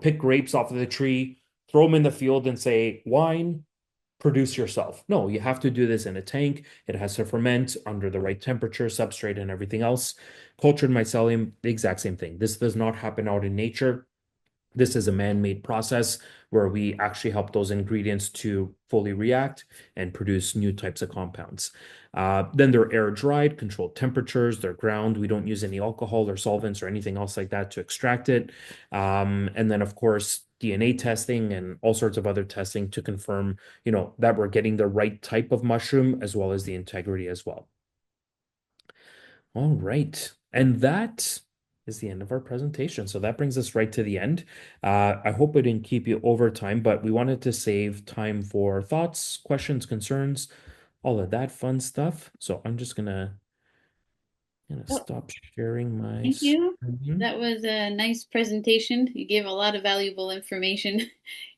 pick grapes off of the tree, throw them in the field and say, wine, produce yourself. No, you have to do this in a tank. It has to ferment under the right temperature, substrate, and everything else. Cultured mycelium, the exact same thing. This does not happen out in nature. This is a man-made process where we actually help those ingredients to fully react and produce new types of compounds. Then they're air dried, controlled temperatures, they're ground. We don't use any alcohol or solvents or anything else like that to extract it. And then, of course, DNA testing and all sorts of other testing to confirm, that we're getting the right type of mushroom as well as the integrity as well. All right. And that is the end of our presentation. So that brings us right to the end. I hope I didn't keep you over time, but we wanted to save time for thoughts, questions, concerns, all of that fun stuff. So I'm just gonna Oh, stop sharing my thank you. screen. That was a nice presentation. You gave a lot of valuable information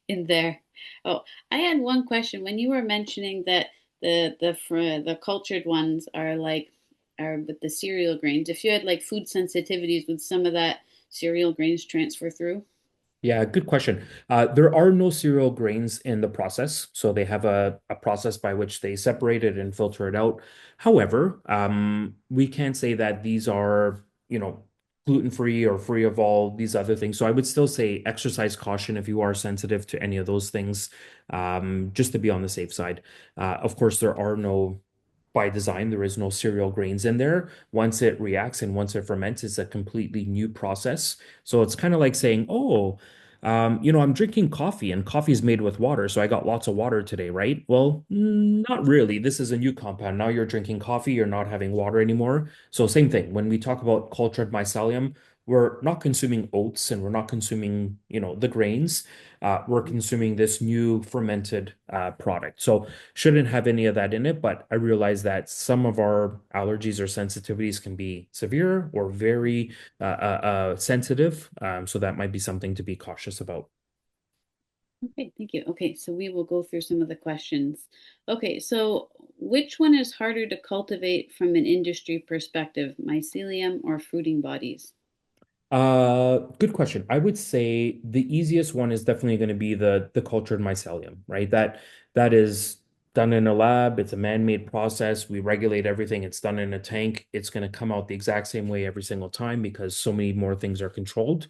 in there. Oh, I had one question. When you were mentioning that the cultured ones are with the cereal grains, if you had like food sensitivities, would some of that cereal grains transfer through? Yeah, good question. There are no cereal grains in the process, so they have a process by which they separate it and filter it out. However, we can't say that these are, gluten-free or free of all these other things. So I would still say exercise caution if you are sensitive to any of those things, just to be on the safe side. Of course, by design, there is no cereal grains in there. Once it reacts and once it ferments, it's a completely new process. So it's kind of like saying, oh, I'm drinking coffee and coffee is made with water. So I got lots of water today, right? Well, not really. This is a new compound. Now you're drinking coffee, you're not having water anymore. So same thing. When we talk about cultured mycelium, we're not consuming oats and we're not consuming, the grains. We're consuming this new fermented product. So shouldn't have any of that in it, but I realize that some of our allergies or sensitivities can be severe or very sensitive. So that might be something to be cautious about. Okay, thank you. Okay, so we will go through some of the questions. Okay, so which one is harder to cultivate from an industry perspective, mycelium or fruiting bodies? Good question. I would say the easiest one is definitely going to be the cultured mycelium, right? That is done in a lab. It's a man-made process. We regulate everything. It's done in a tank. It's going to come out the exact same way every single time because so many more things are controlled.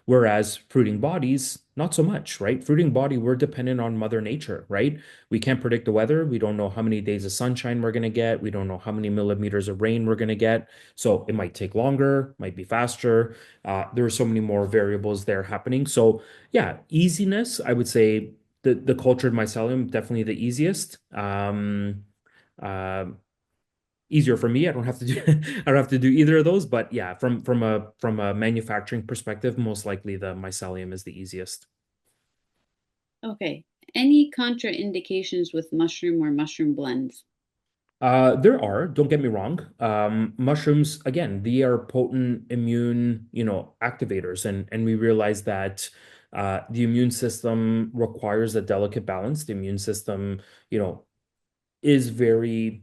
Whereas fruiting bodies, not so much, right? Fruiting body, we're dependent on Mother Nature, right? We can't predict the weather. We don't know how many days of sunshine we're going to get. We don't know how many millimeters of rain we're going to get. So it might take longer, might be faster. There are so many more variables there happening. So yeah, easiness, I would say the cultured mycelium definitely the easiest. Uh, Easier for me. I don't have to do I don't have to do either of those, but yeah, from a manufacturing perspective, most likely the mycelium is the easiest. Okay. Any contraindications with mushroom or mushroom blends? There are, don't get me wrong. Mushrooms, again, they are potent immune, activators, and we realize that the immune system requires a delicate balance. The immune system, is very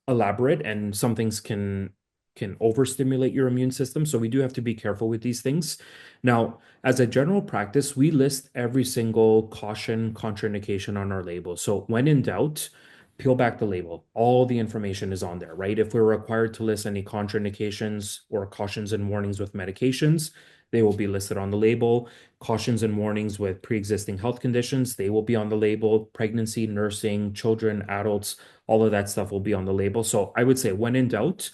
elaborate, and some things can overstimulate your immune system. So we do have to be careful with these things. Now, as a general practice, we list every single caution, contraindication on our label. So when in doubt, peel back the label. All the information is on there, right? If we're required to list any contraindications or cautions and warnings with medications, they will be listed on the label. Cautions and warnings with pre-existing health conditions, they will be on the label. Pregnancy, nursing, children, adults, all of that stuff will be on the label. So I would say when in doubt,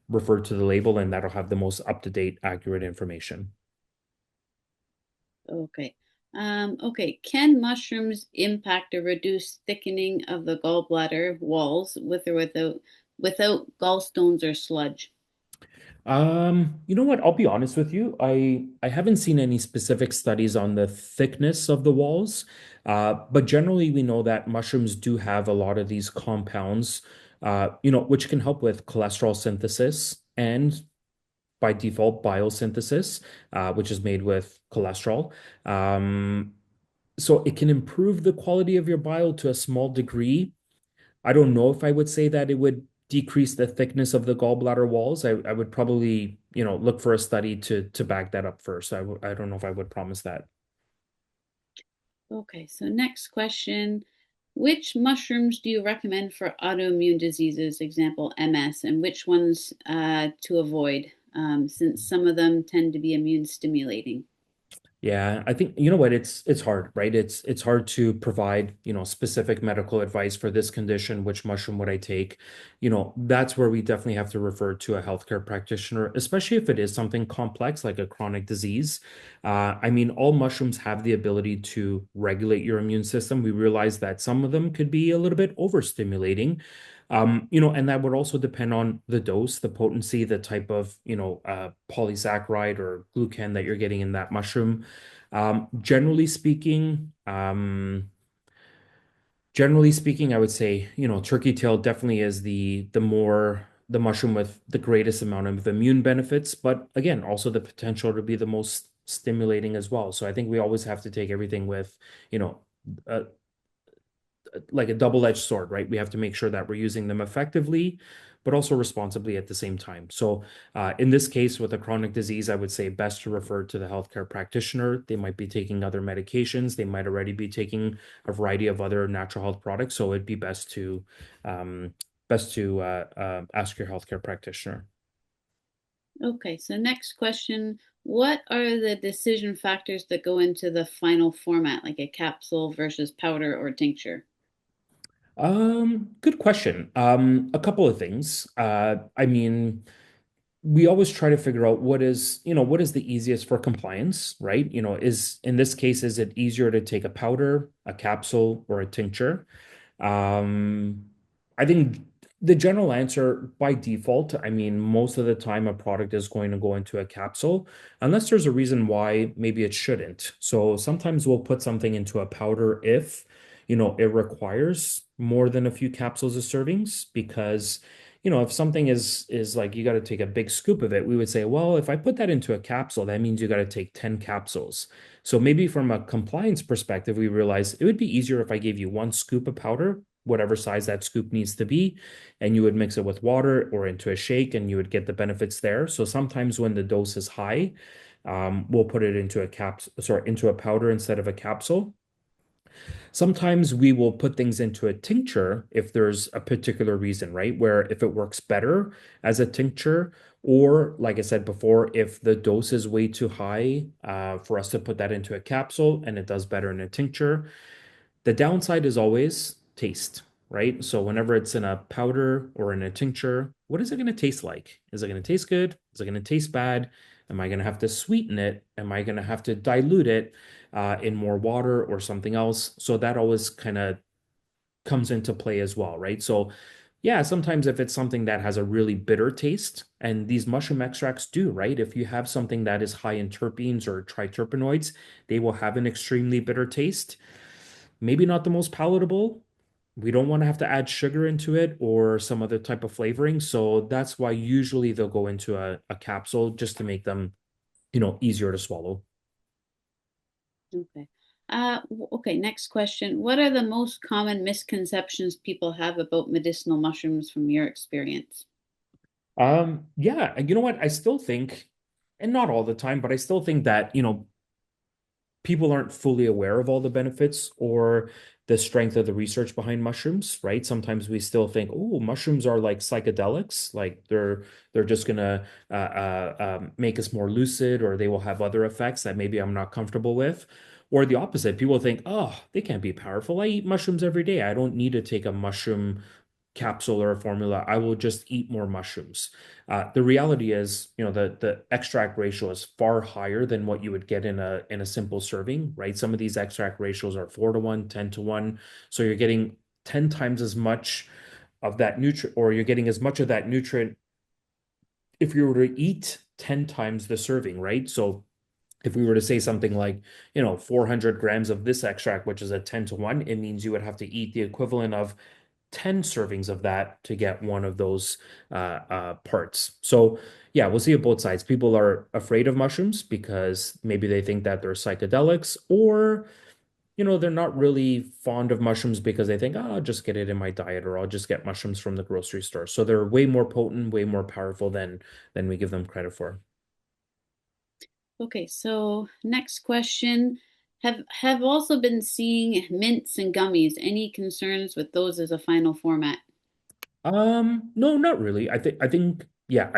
refer to the label and that'll have the most up-to-date, accurate information. Okay. Okay. Can mushrooms impact or reduce thickening of the gallbladder walls with or without gallstones or sludge? You know what? I'll be honest with you. I haven't seen any specific studies on the thickness of the walls, but generally we know that mushrooms do have a lot of these compounds, which can help with cholesterol synthesis and by default biosynthesis, which is made with cholesterol. So it can improve the quality of your bile to a small degree. I don't know if I would say that it would decrease the thickness of the gallbladder walls. I would probably, look for a study to back that up first. I don't know if I would promise that. Okay. So next question. Which mushrooms do you recommend for autoimmune diseases, example MS, and which ones to avoid, since some of them tend to be immune stimulating? Yeah, I think you know what it's hard, right? It's hard to provide, specific medical advice for this condition, which mushroom would I take? That's where we definitely have to refer to a healthcare practitioner, especially if it is something complex like a chronic disease. I mean, all mushrooms have the ability to regulate your immune system. We realize that some of them could be a little bit overstimulating. And that would also depend on the dose, the potency, the type of, polysaccharide or glucan that you're getting in that mushroom. Generally speaking, I would say, turkey tail definitely is the mushroom with the greatest amount of immune benefits, but again, also the potential to be the most stimulating as well. So I think we always have to take everything with, you know, uh, like a double-edged sword, right? We have to make sure that we're using them effectively, but also responsibly at the same time. So, in this case, with a chronic disease, I would say best to refer to the healthcare practitioner. They might be taking other medications. They might already be taking a variety of other natural health products. So it'd be um, best to ask your healthcare practitioner. Okay, so next question. What are the decision factors that go into the final format, like a capsule versus powder or tincture? Good question. A couple of things. I mean, we always try to figure out what is the easiest for compliance, right? Is in this case, is it easier to take a powder, a capsule, or a tincture? Um, I think the general answer by default, I mean, most of the time a product is going to go into a capsule, unless there's a reason why maybe it shouldn't. So sometimes we'll put something into a powder if, it requires more than a few capsules of servings because if something is like you got to take a big scoop of it, we would say, well, if I put that into a capsule, that means you got to take 10 capsules. So maybe from a compliance perspective, we realize it would be easier if I gave you one scoop of powder whatever size that scoop needs to be, and you would mix it with water or into a shake, and you would get the benefits there. So sometimes when the dose is high, we'll put it into into a powder instead of a capsule. Sometimes we will put things into a tincture if there's a particular reason, right? Where if it works better as a tincture, or like I said before, if the dose is way too high, for us to put that into a capsule and it does better in a tincture. The downside is always taste, right? So whenever it's in a powder or in a tincture, what is it going to taste like? Is it going to taste good? Is it going to taste bad? Am I going to have to sweeten it? Am I going to have to dilute it in more water or something else? So that always kind of comes into play as well, right? So yeah, sometimes if it's something that has a really bitter taste, and these mushroom extracts do, right? If you have something that is high in terpenes or triterpenoids, they will have an extremely bitter taste. Maybe not the most palatable. We don't want to have to add sugar into it or some other type of flavoring. So that's why usually they'll go into a capsule just to make them, easier to swallow. Okay. Okay, next question. What are the most common misconceptions people have about medicinal mushrooms from your experience? Yeah, you know what? I still think, and not all the time, but I still think that, people aren't fully aware of all the benefits or the strength of the research behind mushrooms, right? Sometimes we still think, oh, mushrooms are like psychedelics, like they're just gonna make us more lucid, or they will have other effects that maybe I'm not comfortable with. Or the opposite, people think, oh, they can't be powerful. I eat mushrooms every day. I don't need to take a mushroom capsule or a formula. I will just eat more mushrooms. The reality is, the extract ratio is far higher than what you would get in a simple serving, right? Some of these extract ratios are 4 to 1, 10 to 1. So you're getting 10 times as much of that nutrient, or you're getting as much of that nutrient if you were to eat 10 times the serving, right? So if we were to say something like, 400 grams of this extract, which is a 10 to 1, it means you would have to eat the equivalent of 10 servings of that to get one of those parts. So, yeah, we'll see it both sides. People are afraid of mushrooms because maybe they think that they're psychedelics, or, they're not really fond of mushrooms because they think, oh, I'll just get it in my diet, or I'll just get mushrooms from the grocery store. So they're way more potent, way more powerful than we give them credit for. Okay, so next question. Have also been seeing mints and gummies. Any concerns with those as a final format? No, not really. Yeah,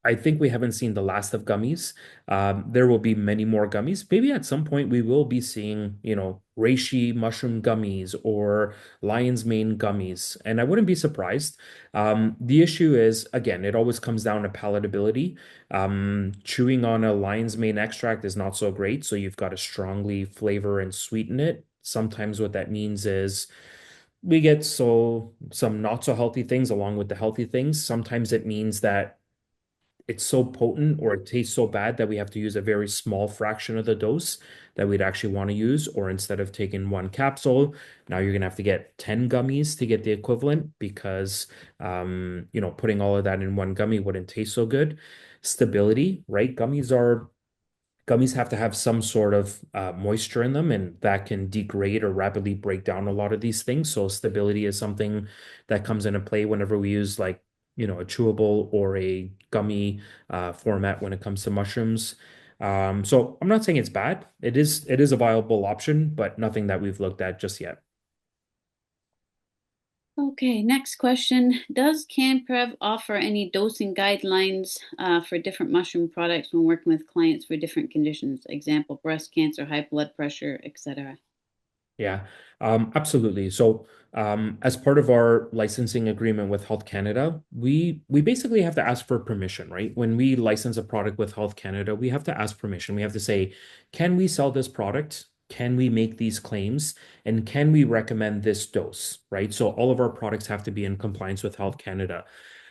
I think we haven't seen the last of gummies. There will be many more gummies. Maybe at some point we will be seeing, reishi mushroom gummies or lion's mane gummies, and I wouldn't be surprised. The issue is, again, it always comes down to palatability. Chewing on a lion's mane extract is not so great, so you've got to strongly flavor and sweeten it. Sometimes what that means is we get some not so healthy things along with the healthy things. Sometimes it means that it's so potent or it tastes so bad that we have to use a very small fraction of the dose that we'd actually want to use. Or instead of taking one capsule, now you're gonna have to get 10 gummies to get the equivalent because putting all of that in one gummy wouldn't taste so good. Stability, right? Gummies have to have some sort of moisture in them, and that can degrade or rapidly break down a lot of these things. So stability is something that comes into play whenever we use like, a chewable or a gummy format when it comes to mushrooms. So I'm not saying it's bad. It is a viable option, but nothing that we've looked at just yet. Okay, next question. Does CanPrev offer any dosing guidelines for different mushroom products when working with clients for different conditions? Example, breast cancer, high blood pressure, etc. Yeah, absolutely. So, as part of our licensing agreement with Health Canada, we basically have to ask for permission, right? When we license a product with Health Canada, we have to ask permission. We have to say, can we sell this product? Can we make these claims? And can we recommend this dose, right? So all of our products have to be in compliance with Health Canada.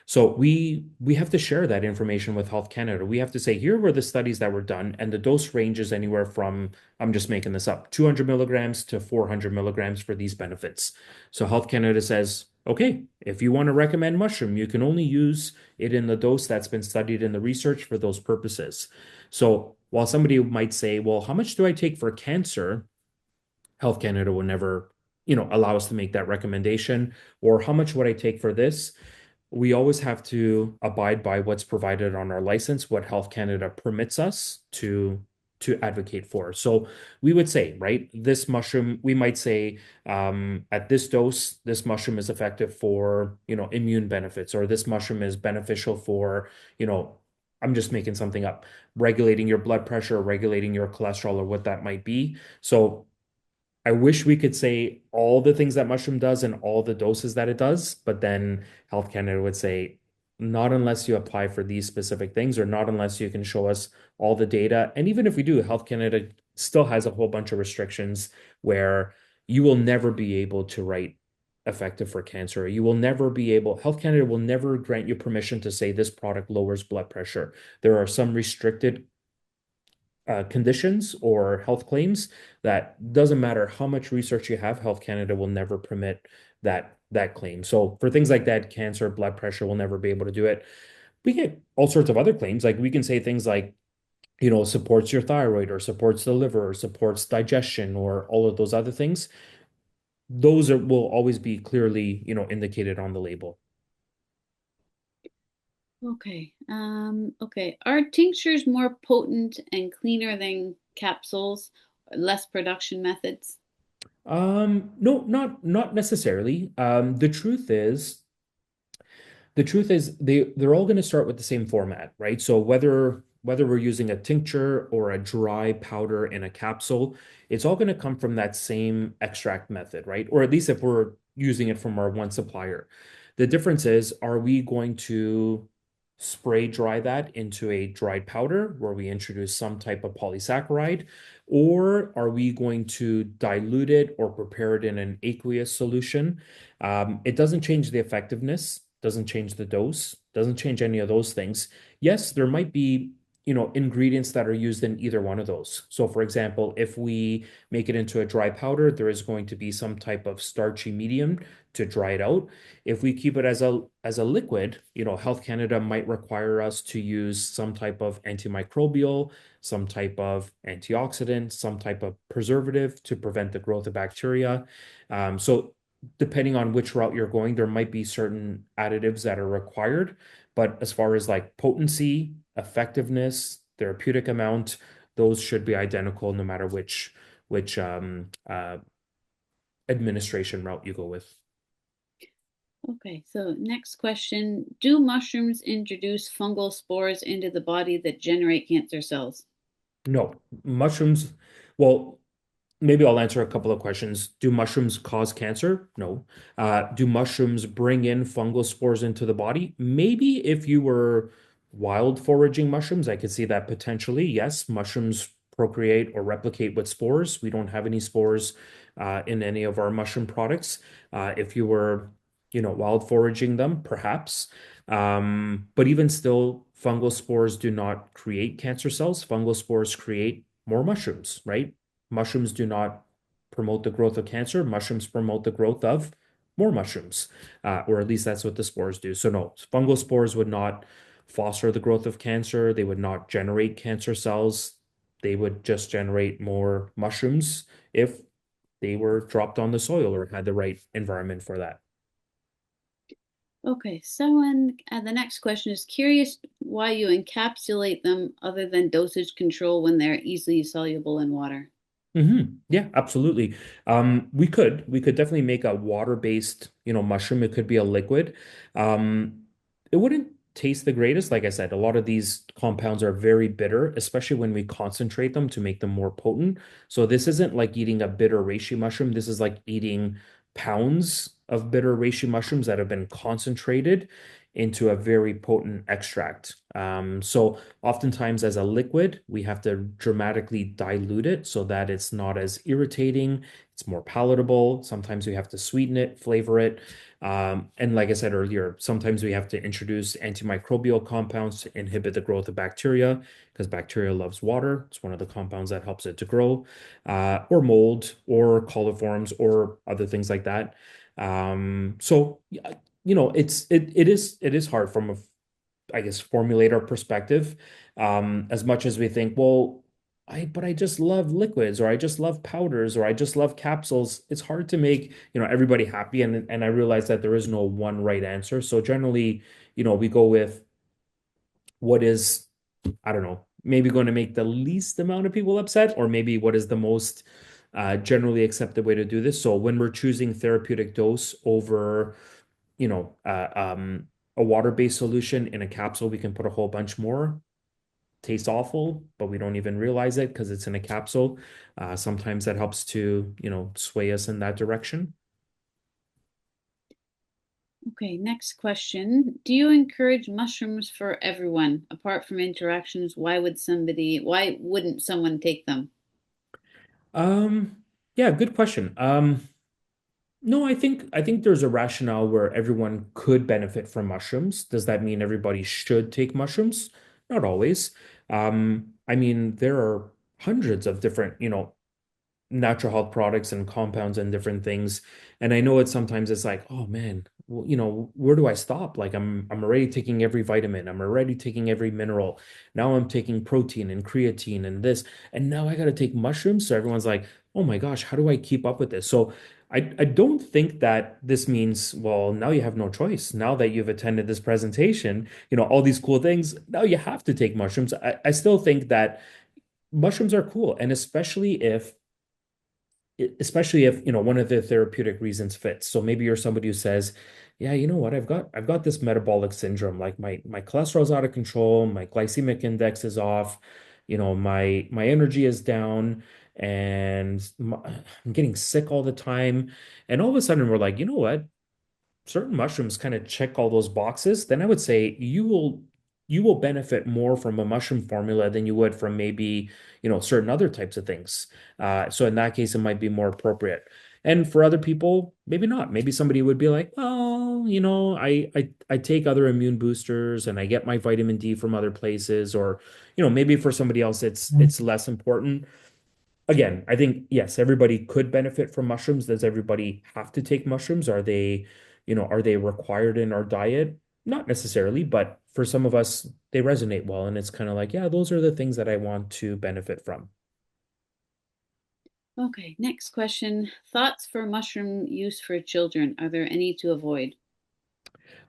So we have to share that information with Health Canada. We have to say, here were the studies that were done, and the dose ranges anywhere from, I'm just making this up, 200 milligrams to 400 milligrams for these benefits. So Health Canada says, okay, if you want to recommend mushroom, you can only use it in the dose that's been studied in the research for those purposes. So while somebody might say, well, how much do I take for cancer? Health Canada will never allow us to make that recommendation, or how much would I take for this? We always have to abide by what's provided on our license, what Health Canada permits us to advocate for. So we would say, right, this mushroom, we might say at this dose, this mushroom is effective for, immune benefits, or this mushroom is beneficial for, I'm just making something up, regulating your blood pressure, regulating your cholesterol, or what that might be. So I wish we could say all the things that mushroom does and all the doses that it does, but then Health Canada would say, not unless you apply for these specific things, or not unless you can show us all the data. And even if we do, Health Canada still has a whole bunch of restrictions where you will never be able to write effective for cancer. You will never be able, Health Canada will never grant you permission to say this product lowers blood pressure. There are some restricted conditions or health claims that doesn't matter how much research you have, Health Canada will never permit that claim. So for things like that, cancer, blood pressure will never be able to do it. We get all sorts of other claims. Like we can say things like, supports your thyroid, or supports the liver, or supports digestion, or all of those other things. Will always be clearly, indicated on the label. Okay. Are tinctures more potent and cleaner than capsules? Less production methods? No, not necessarily. The truth is they're all going to start with the same format, right? So whether we're using a tincture or a dry powder in a capsule, it's all going to come from that same extract method, right? Or at least if we're using it from our one supplier. The difference is, are we going to spray dry that into a dried powder where we introduce some type of polysaccharide, or are we going to dilute it or prepare it in an aqueous solution? It doesn't change the effectiveness, doesn't change the dose, doesn't change any of those things. Yes, there might be, ingredients that are used in either one of those. So, for example, if we make it into a dry powder, there is going to be some type of starchy medium to dry it out. If we keep it as a liquid, Health Canada might require us to use some type of antimicrobial, some type of antioxidant, some type of preservative to prevent the growth of bacteria. So depending on which route you're going, there might be certain additives that are required. But as far as like potency, effectiveness, therapeutic amount, those should be identical no matter which administration route you go with. Okay, so next question. Do mushrooms introduce fungal spores into the body that generate cancer cells? No, mushrooms, well, maybe I'll answer a couple of questions. Do mushrooms cause cancer? No. Do mushrooms bring in fungal spores into the body? Maybe if you were wild foraging mushrooms, I could see that potentially. Yes, mushrooms procreate or replicate with spores. We don't have any spores in any of our mushroom products. If you were, wild foraging them, perhaps. But even still, fungal spores do not create cancer cells. Fungal spores create more mushrooms, right? Mushrooms do not promote the growth of cancer. Mushrooms promote the growth of more mushrooms, or at least that's what the spores do. So no, fungal spores would not foster the growth of cancer. They would not generate cancer cells. They would just generate more mushrooms if they were dropped on the soil or had the right environment for that. Okay, someone, the next question is curious why you encapsulate them other than dosage control when they're easily soluble in water. Yeah, absolutely. We could definitely make a water-based, mushroom. It could be a liquid. It wouldn't taste the greatest. Like I said, a lot of these compounds are very bitter, especially when we concentrate them to make them more potent. So this isn't like eating a bitter reishi mushroom. This is like eating pounds of bitter reishi mushrooms that have been concentrated into a very potent extract. So oftentimes, as a liquid, we have to dramatically dilute it so that it's not as irritating, it's more palatable. Sometimes we have to sweeten it, flavor it. And like I said earlier, sometimes we have to introduce antimicrobial compounds to inhibit the growth of bacteria because bacteria loves water. It's one of the compounds that helps it to grow, or mold, or coliforms, or other things like that. So, yeah, it is hard from a, I guess, formulator perspective. As much as we think, well, but I just love liquids, or I just love powders, or I just love capsules. It's hard to make, everybody happy. And I realize that there is no one right answer. So generally, we go with what is, I don't know, maybe going to make the least amount of people upset, or maybe what is the most generally accepted way to do this. So when we're choosing therapeutic dose over, you know, uh, um, a water-based solution in a capsule, we can put a whole bunch more. Tastes awful, but we don't even realize it because it's in a capsule. Sometimes that helps to, sway us in that direction. Okay, next question. Do you encourage mushrooms for everyone? Apart from interactions, why wouldn't someone take them? Um, yeah, good question. No, I think there's a rationale where everyone could benefit from mushrooms. Does that mean everybody should take mushrooms? Not always. I mean, there are hundreds of different, natural health products and compounds and different things. And I know sometimes it's like, oh man, well, where do I stop? Like I'm already taking every vitamin, I'm already taking every mineral. Now I'm taking protein and creatine and this, and now I got to take mushrooms. So everyone's like, oh my gosh, how do I keep up with this? So I don't think that this means, well, now you have no choice. Now that you've attended this presentation, all these cool things, now you have to take mushrooms. I still think that mushrooms are cool. And especially if one of the therapeutic reasons fits. So maybe you're somebody who says, yeah, you know what, I've got this metabolic syndrome, like my cholesterol's out of control, my glycemic index is off, my energy is down, and I'm getting sick all the time. And all of a sudden we're like, you know what, certain mushrooms kind of check all those boxes, then I would say you will benefit more from a mushroom formula than you would from maybe, certain other types of things. So in that case, it might be more appropriate. And for other people, maybe not. Maybe somebody would be like, well, I take other immune boosters and I get my vitamin D from other places, or, maybe for somebody else it's less important. Again, I think yes, everybody could benefit from mushrooms. Does everybody have to take mushrooms? Are they required in our diet? Not necessarily, but for some of us, they resonate well. And it's kind of like, yeah, those are the things that I want to benefit from. Okay, next question. Thoughts for mushroom use for children. Are there any to avoid?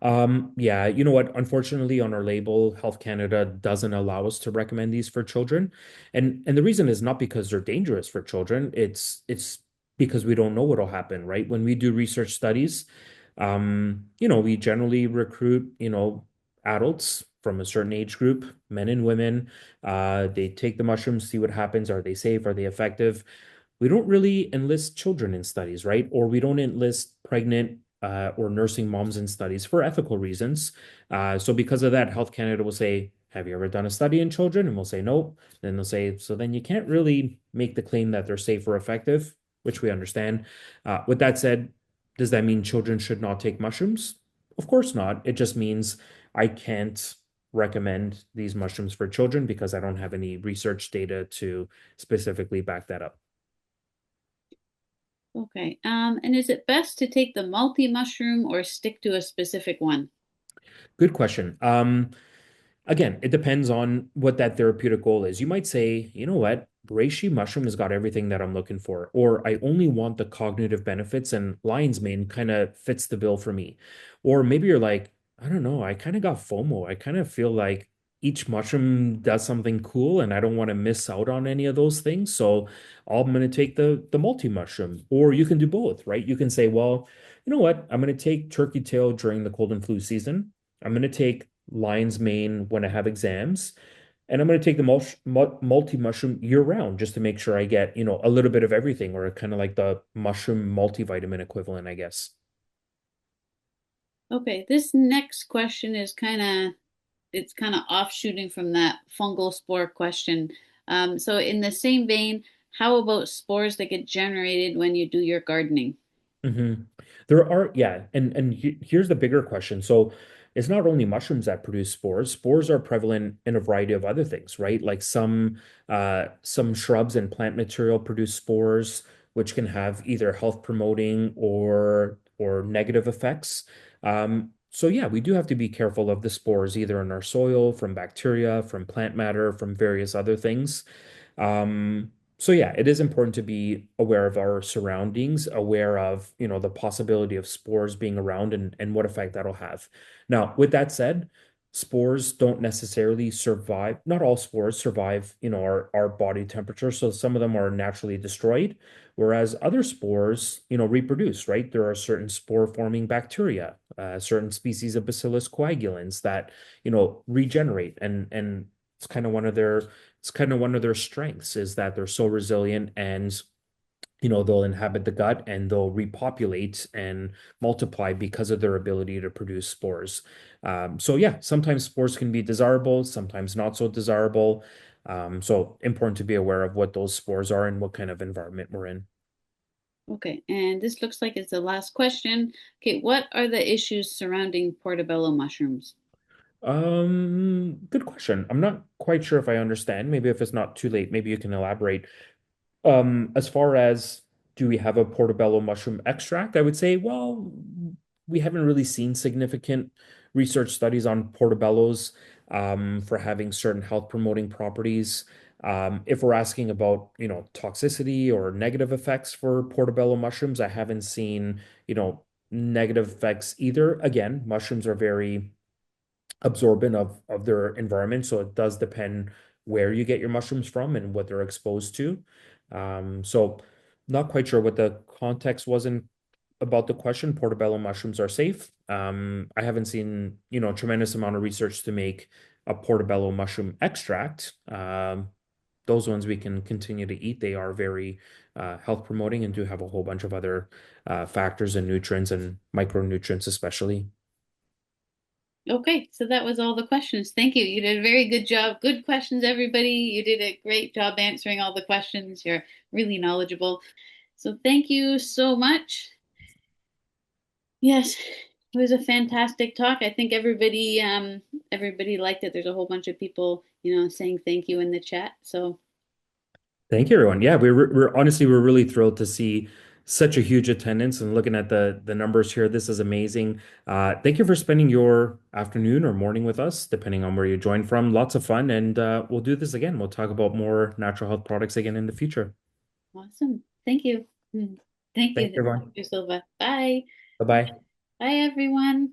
Yeah, you know what? Unfortunately, on our label, Health Canada doesn't allow us to recommend these for children. And the reason is not because they're dangerous for children. It's because we don't know what'll happen, right? When we do research studies, we generally recruit, adults from a certain age group, men and women. They take the mushrooms, see what happens. Are they safe? Are they effective? We don't really enlist children in studies, right? Or we don't enlist pregnant or nursing moms in studies for ethical reasons. So because of that, Health Canada will say, have you ever done a study in children? And we'll say, nope. Then they'll say, so then you can't really make the claim that they're safe or effective, which we understand. With that said, does that mean children should not take mushrooms? Of course not. It just means I can't recommend these mushrooms for children because I don't have any research data to specifically back that up. Okay. And is it best to take the multi-mushroom or stick to a specific one? Good question. Again, it depends on what that therapeutic goal is. You might say, you know what, reishi mushroom has got everything that I'm looking for, or I only want the cognitive benefits, and lion's mane kind of fits the bill for me. Or maybe you're like, I don't know, I kind of got FOMO. I kind of feel like each mushroom does something cool, and I don't want to miss out on any of those things. So I'm going to take the multi mushroom, or you can do both, right? You can say, well, you know what, I'm going to take turkey tail during the cold and flu season. I'm going to take lion's mane when I have exams. And I'm going to take the multi mushroom year round just to make sure I get, a little bit of everything, or kind of like the mushroom multivitamin equivalent, I guess. Okay, this next question is kind of offshooting from that fungal spore question. So in the same vein, how about spores that get generated when you do your gardening? hmm There are, yeah, and here's the bigger question. So it's not only mushrooms that produce spores. Spores are prevalent in a variety of other things, right? Like some shrubs and plant material produce spores, which can have either health promoting or negative effects. So yeah, we do have to be careful of the spores, either in our soil, from bacteria, from plant matter, from various other things. So yeah, it is important to be aware of our surroundings, aware of, the possibility of spores being around and what effect that'll have. Now, with that said, spores don't necessarily survive, not all spores survive, our body temperature. So some of them are naturally destroyed, whereas other spores, reproduce, right? There are certain spore forming bacteria, certain species of Bacillus coagulans that, regenerate and it's kind of one of their it's kind of one of their strengths is that they're so resilient and they'll inhabit the gut and they'll repopulate and multiply because of their ability to produce spores. So yeah, sometimes spores can be desirable, sometimes not so desirable. So important to be aware of what those spores are and what kind of environment we're in. Okay, and this looks like it's the last question. Okay, what are the issues surrounding portobello mushrooms? Good question. I'm not quite sure if I understand. Maybe if it's not too late, maybe you can elaborate. As far as do we have a portobello mushroom extract, I would say, well, we haven't really seen significant research studies on portobellos for having certain health promoting properties. If we're asking about, toxicity or negative effects for portobello mushrooms, I haven't seen, negative effects either. Again, mushrooms are very absorbent of their environment. So it does depend where you get your mushrooms from and what they're exposed to. So not quite sure what the context was in about the question. Portobello mushrooms are safe. I haven't seen, a tremendous amount of research to make a portobello mushroom extract. Those ones we can continue to eat. They are very health promoting and do have a whole bunch of other factors and nutrients and micronutrients, especially. Okay, so that was all the questions. Thank you. You did a very good job. Good questions, everybody. You did a great job answering all the questions. You're really knowledgeable. So thank you so much. Yes, it was a fantastic talk. I think everybody liked it. There's a whole bunch of people, saying thank you in the chat. So Thank you, everyone. Yeah, we're honestly we're really thrilled to see such a huge attendance and looking at the numbers here. This is amazing. Thank you for spending your afternoon or morning with us, depending on where you joined from. Lots of fun, and we'll do this again. We'll talk about more natural health products again in the future. awesome. Thank you. Thank Thanks, you, everyone. Dr. Silva. Bye. Bye bye. Bye, everyone.